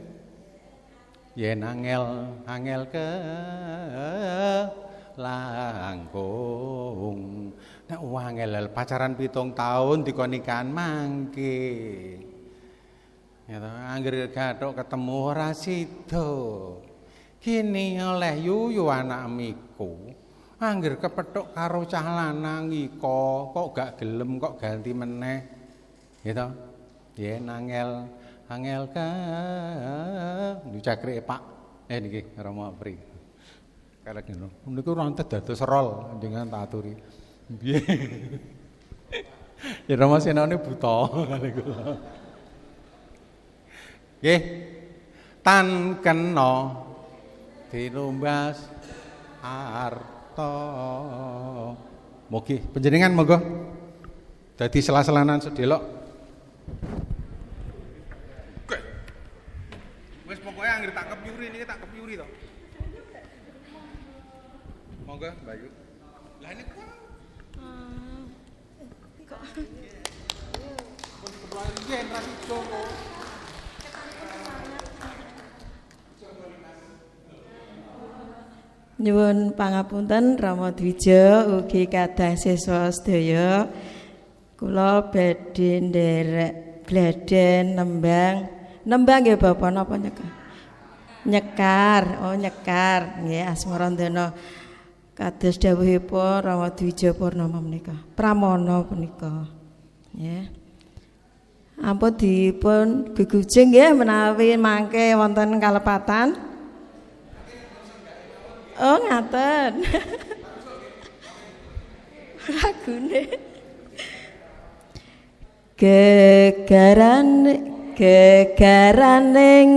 yen angel ke langkung. Nek angel pacaran 7 tahun dikon nikahan mangke. Ya to, anggere gathuk ketemu ora sida. Kene oleh yuyu anak miku. Angger kepethuk karo cah lanang iko, kok gak gelem kok ganti meneh. Gitu. Yen angel ka dicakrik Pak. Niki Rama Pri. Karek ngono. Niku rantet dados rol dengan tak aturi. Piye? Ya Rama senane buta niku. Nggih. Tan kena dinumbas arta. Mugi panjenengan monggo dadi sela-selanan sedelok. Wis pokoke anggere tak kepiuri niki tak kepiuri to. Monggo Mbak Yu. Lah niku kok pun keluar yen ra sido kok. Nyuwun pangapunten Rama Dwija ugi kathah siswa sedaya. Kula badhe nderek bladen nembang nggih Bapak napa nyekar? Nyekar, oh nyekar nggih Asmarandana. Kados dawuhipun Rama Dwija Purnama menika. Pramana punika. Nggih. Ampun dipun gegujing nggih menawi mangke wonten kalepatan. Oh ngaten. Lagune. Gegaraning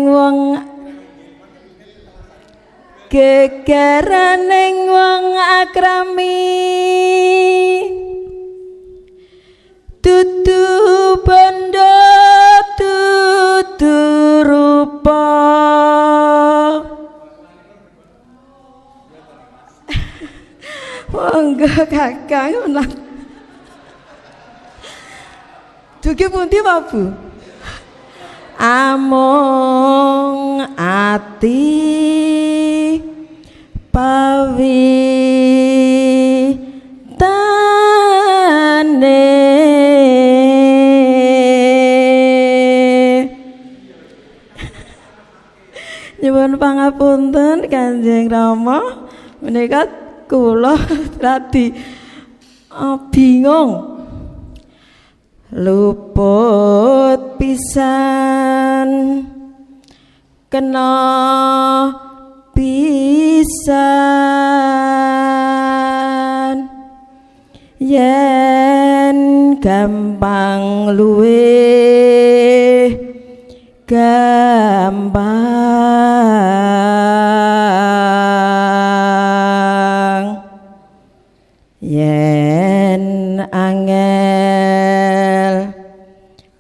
wong akrami dudu bondo dudu rupa. Monggo Kakang menak. Dugi pundi Pak Bu? Amung ati pawitane nyuwun pangapunten Kanjeng Rama menika kula radi bingung. Luput pisan kena pisan yen gampang luwih gampang angel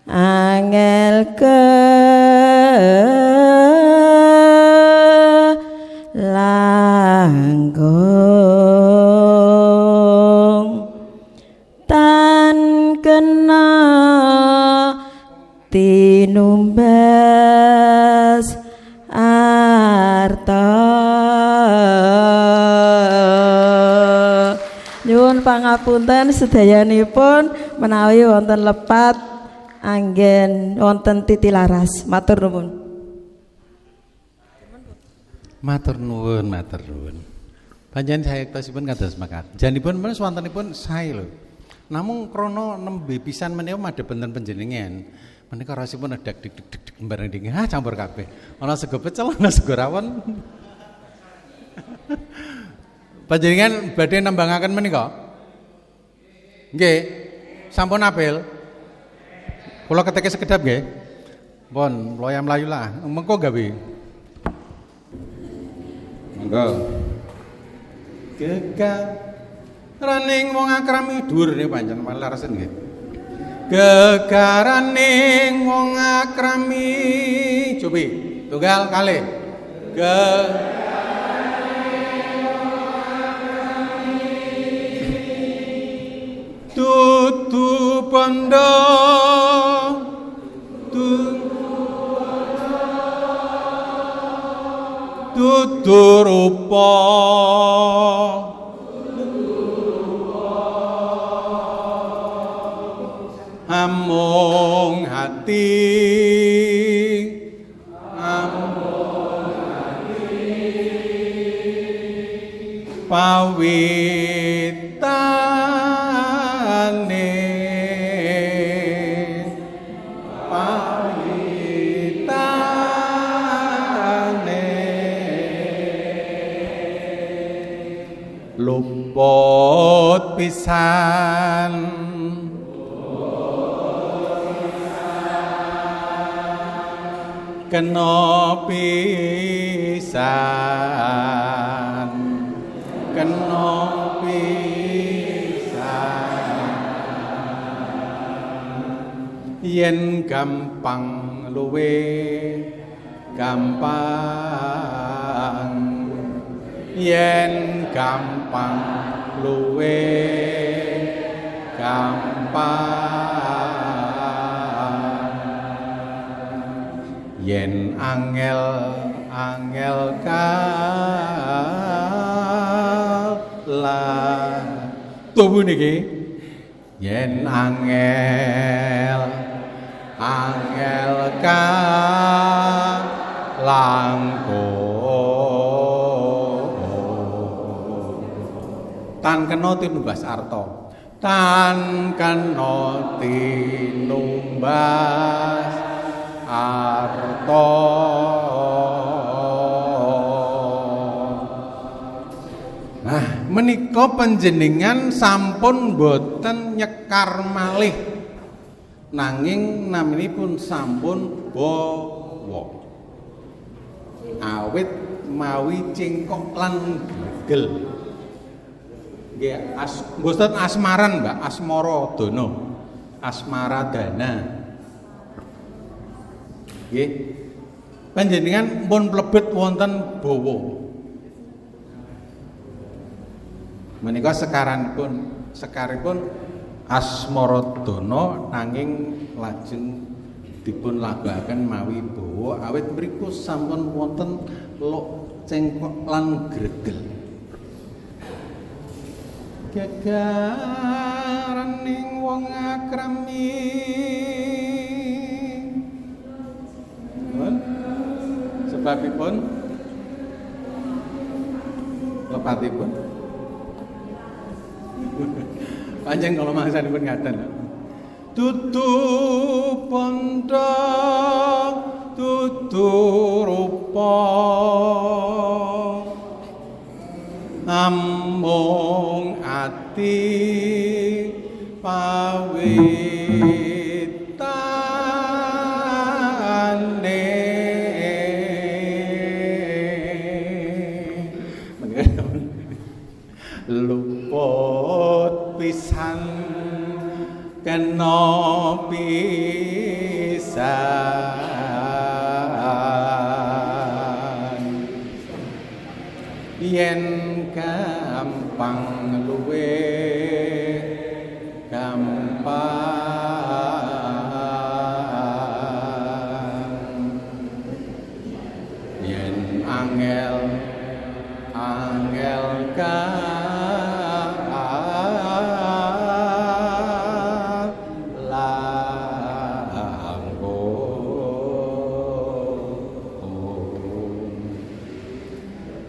angel langkung tan kena tinumbas arta nyuwun pangapunten sedayanipun menawi wonten lepat anggen wonten titilaras matur nuwun. Matur nuwun, matur nuwun. Panjenengan saektosipun kados mekaten. Janipun menawi wontenipun sae lho. Namung krana nembe pisan menika madhep benten panjenengan. Menika rasipun edak dik dik dik bareng ding campur kabeh. Ana sego pecel, ana sego rawon. Panjenengan badhe nembangaken menika? Nggih. Sampun apil. Kula keteke sekedap nggih. Pun loyam mlayu lah. Mengko gawe. Monggo. Gegaraning wong akrami dhuwur niki pancen larasen nggih. Gegaraning wong akrami. Cobi, tunggal kalih. Tutu pondho tutu rupa amung hati pawitane luput pisan kena pisan yen gampang luwe gampang yen gampang luwe gampang yen angel kalah tubuh niki yen angel langkung tan kena tinumbas arta tan kena tinumbas arta nah menika panjenengan sampun boten nyekar malih nanging naminipun sampun bawa awit mawi cengkok lan gregel nggih mboten asmaran Mbak Asmaradana Asmaradana nggih panjenengan pun mlebet wonten bawa menika sekaripun Asmaradana nanging lajeng dipun labahaken mawi bawa awit mriku sampun wonten lok cengkok lan gregel gegaraning wong akrami sebabipun lepatipun panjang kalau mangsanipun ngaten tutu pondho tutu rupa amung ati pawitane luput pisan kena pisan yen gampang luwe gampang yen angel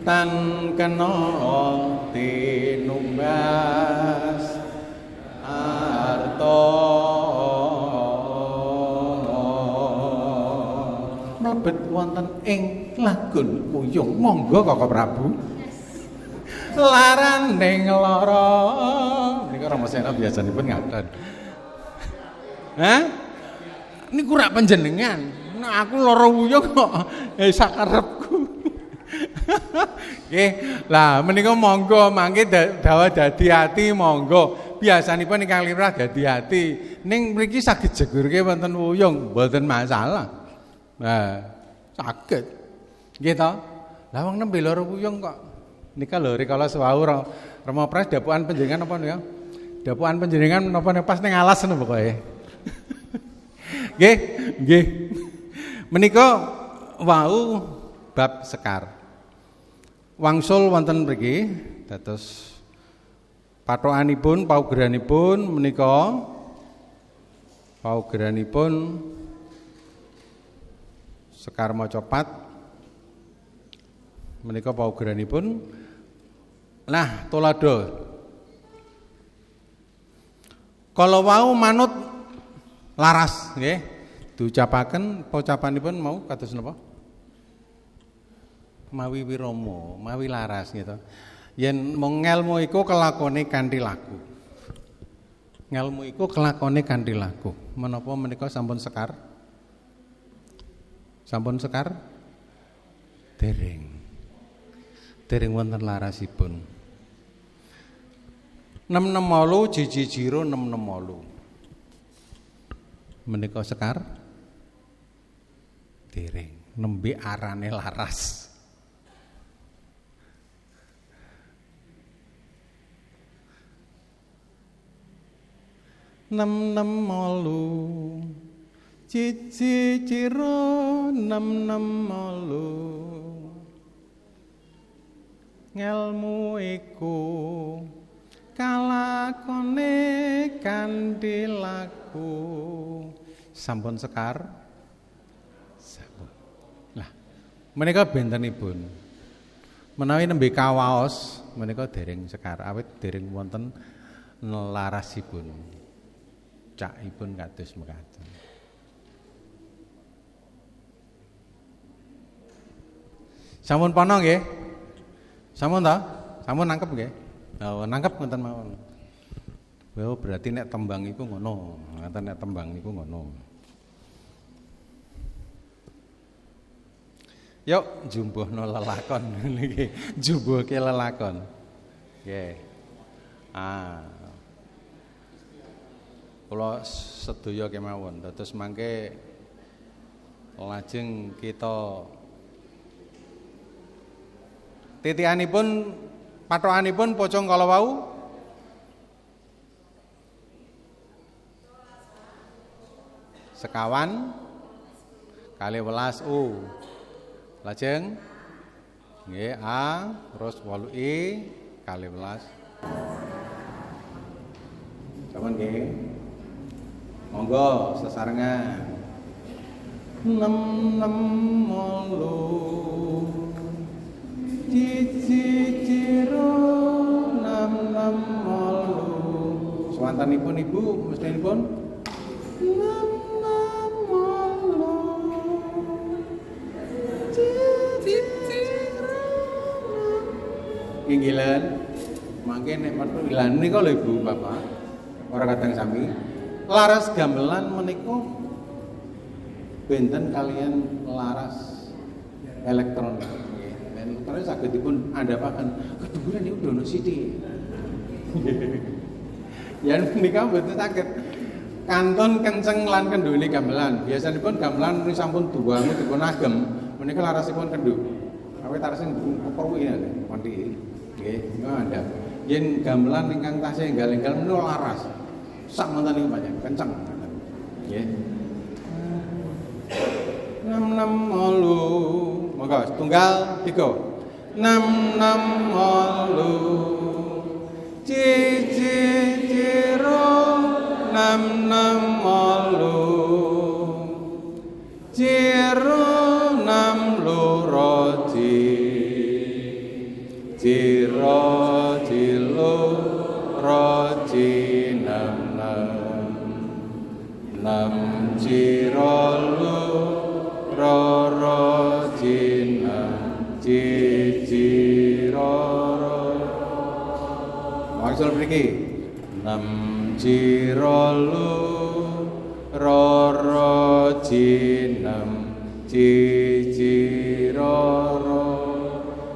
tan kena tinumbas arta mlebet wonten ing lagun Uyung monggo Kakang Prabu laranding lara niku Rama Sena biasanipun ngaten niku rak panjenengan nek aku lara Uyung kok sakarepku. Nggih, lah menika monggo mangke dawa dadi ati monggo. Biasanipun ingkang limrah dadi ati. Ning mriki saged jegurke wonten Uyung, mboten masalah. Nah, saged. Nggih to? Lah wong nembe lara Uyung kok. Nika lho rikala sewau Rama Pras dapukan panjenengan apa nika? Dapukan panjenengan menapa pas ning alas napa kowe? Nggih, nggih. Menika wau bab Sekar. Wangsul wonten mriki dados patokanipun paugeranipun menika paugeranipun Sekar Macapat menika paugeranipun nah tulada kala wau manut laras nggih diucapaken paucapanipun mau kados napa mawi wirama, mawi laras gitu. Yen mung ngelmu iku kelakone kanthi laku. Ngelmu iku kelakone kanthi laku. Menapa menika sampun sekar? Sampun sekar? Dereng. Dereng wonten larasipun. 668 jiji-jiro 668. Menika sekar? Dereng. Nembe arane laras. Nem molu cici ciro nem molu ngelmu iku kalakone kanthi laku sampun sekar sampun lah menika bentenipun menawi nembe kawaos menika dereng sekar awit dereng wonten larasipun cakipun kados mekaten. Sampun pana nggih? Sampun ta? Sampun nangkep nggih? Oh, nangkep ngoten mawon. Oh, berarti nek tembang iku ngono. Ngoten nek tembang iku ngono. Yuk jumbuhno lelakon niki. Jumbuhke lelakon. Nggih. Kula sedaya kemawon dados mangke lajeng kita titikanipun patokanipun pocong kala wau sekawan kalih welas lajeng nggih A terus 8I kalih welas sampun nggih monggo sesarengan 668 cici ciro 668 swantanipun ibu mestinipun 668 cici ciro inggilan mangke nek metu ilan nika lho ibu bapak ora kadang sami laras gamelan menika benten kalian laras elektronik. Dan terus saged dipun andhapaken keduren niku dono sithik. Yen menika mboten saged kantun kenceng lan kendhune gamelan. Biasanipun gamelan menika sampun duwangu dipun agem, menika larasipun kendhu. Awit larasing keperwi ya, Pandi. Nggih, ngandhap. Yen gamelan ingkang tasih enggal-enggal menika laras. Sak wonten niku panjenengan kenceng. Nggih. 668. Monggo tunggal 3. 668. Cici ciro 668. Ciro 6 loro ciro cilo roci 6 ciro roro cina ciciro maksud mriki 6 ciro roro cinem ciciro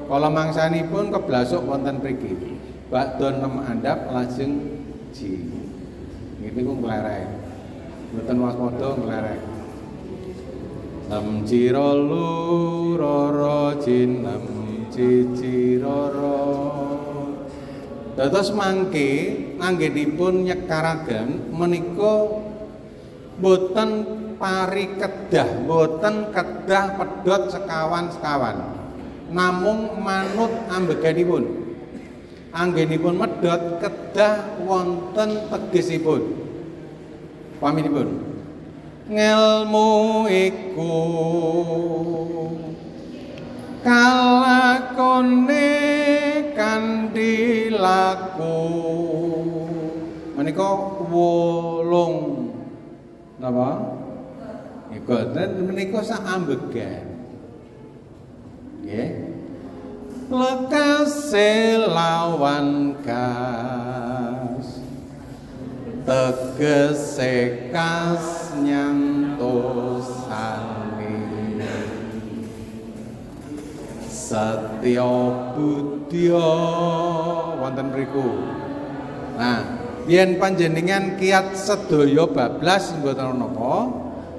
kala mangsanipun keblasuk wonten mriki bakdon 6 andhap lajeng ji niku nglerek mboten waspada nglerek 6 ciro roro cinem ciciro dados mangke anggenipun nyekaraken menika boten pari kedah boten kedah pedhot sekawan-sekawan namung manut ambeganipun anggenipun medhot kedah wonten tegesipun paminipun ngelmu iku kalakone kanthi laku menika wolung napa iku menika sak ambegan nggih lekase lawan kas tegese kas nyantosane satya budya wonten mriku. Nah, yen panjenengan kiat sedaya bablas mboten napa,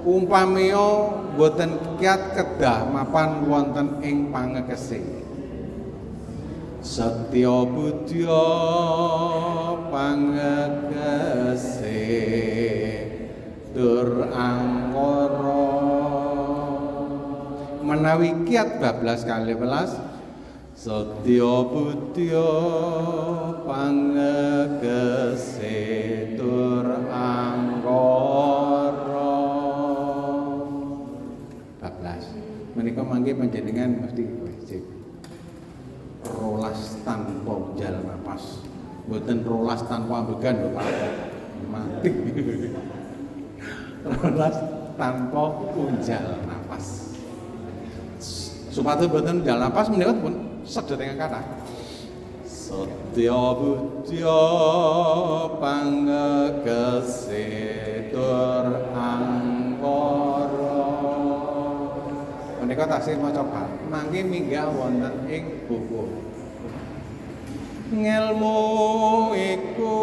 umpamiya mboten kiat kedah mapan wonten ing pangekese. Satya budya pangekese tur angkara menawi kiat bablas kalih welas satya budya pangekese tur angkara bablas menika mangke panjenengan mesti wajib rolas tanpa unjal napas mboten rolas tanpa ambegan lho Pak mati rolas tanpa unjal napas supados mboten unjal napas menika pun sedhet ingkang kathah satya budya pangekese tur angkara menika tasih maca bab mangke minggah wonten ing buku ngelmu iku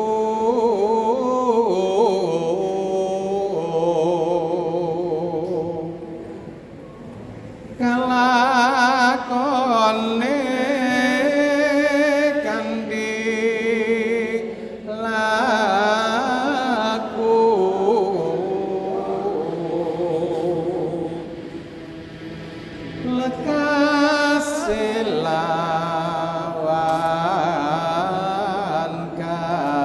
kalakone kanthi laku lekase lawan kas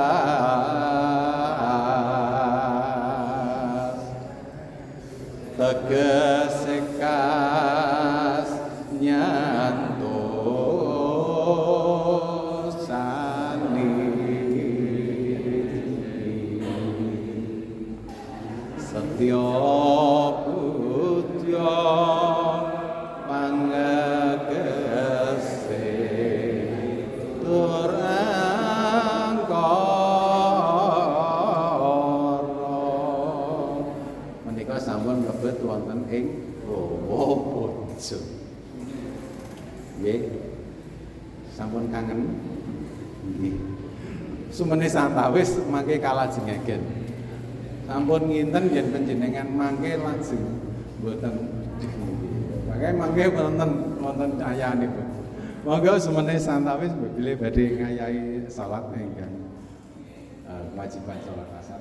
tegese kas nyantosane satya budya pangekese tur angkara menika sampun mlebet wonten ing Rawa Bojo nggih sampun kangen nggih sumene santawis mangke kalajengken Ampun nginten yen panjenengan mangke langsung mboten pakai mangke wonten ayanipun. Monggo semene santawis bilih badhe ngayahi salat ingkang kewajiban salat asar.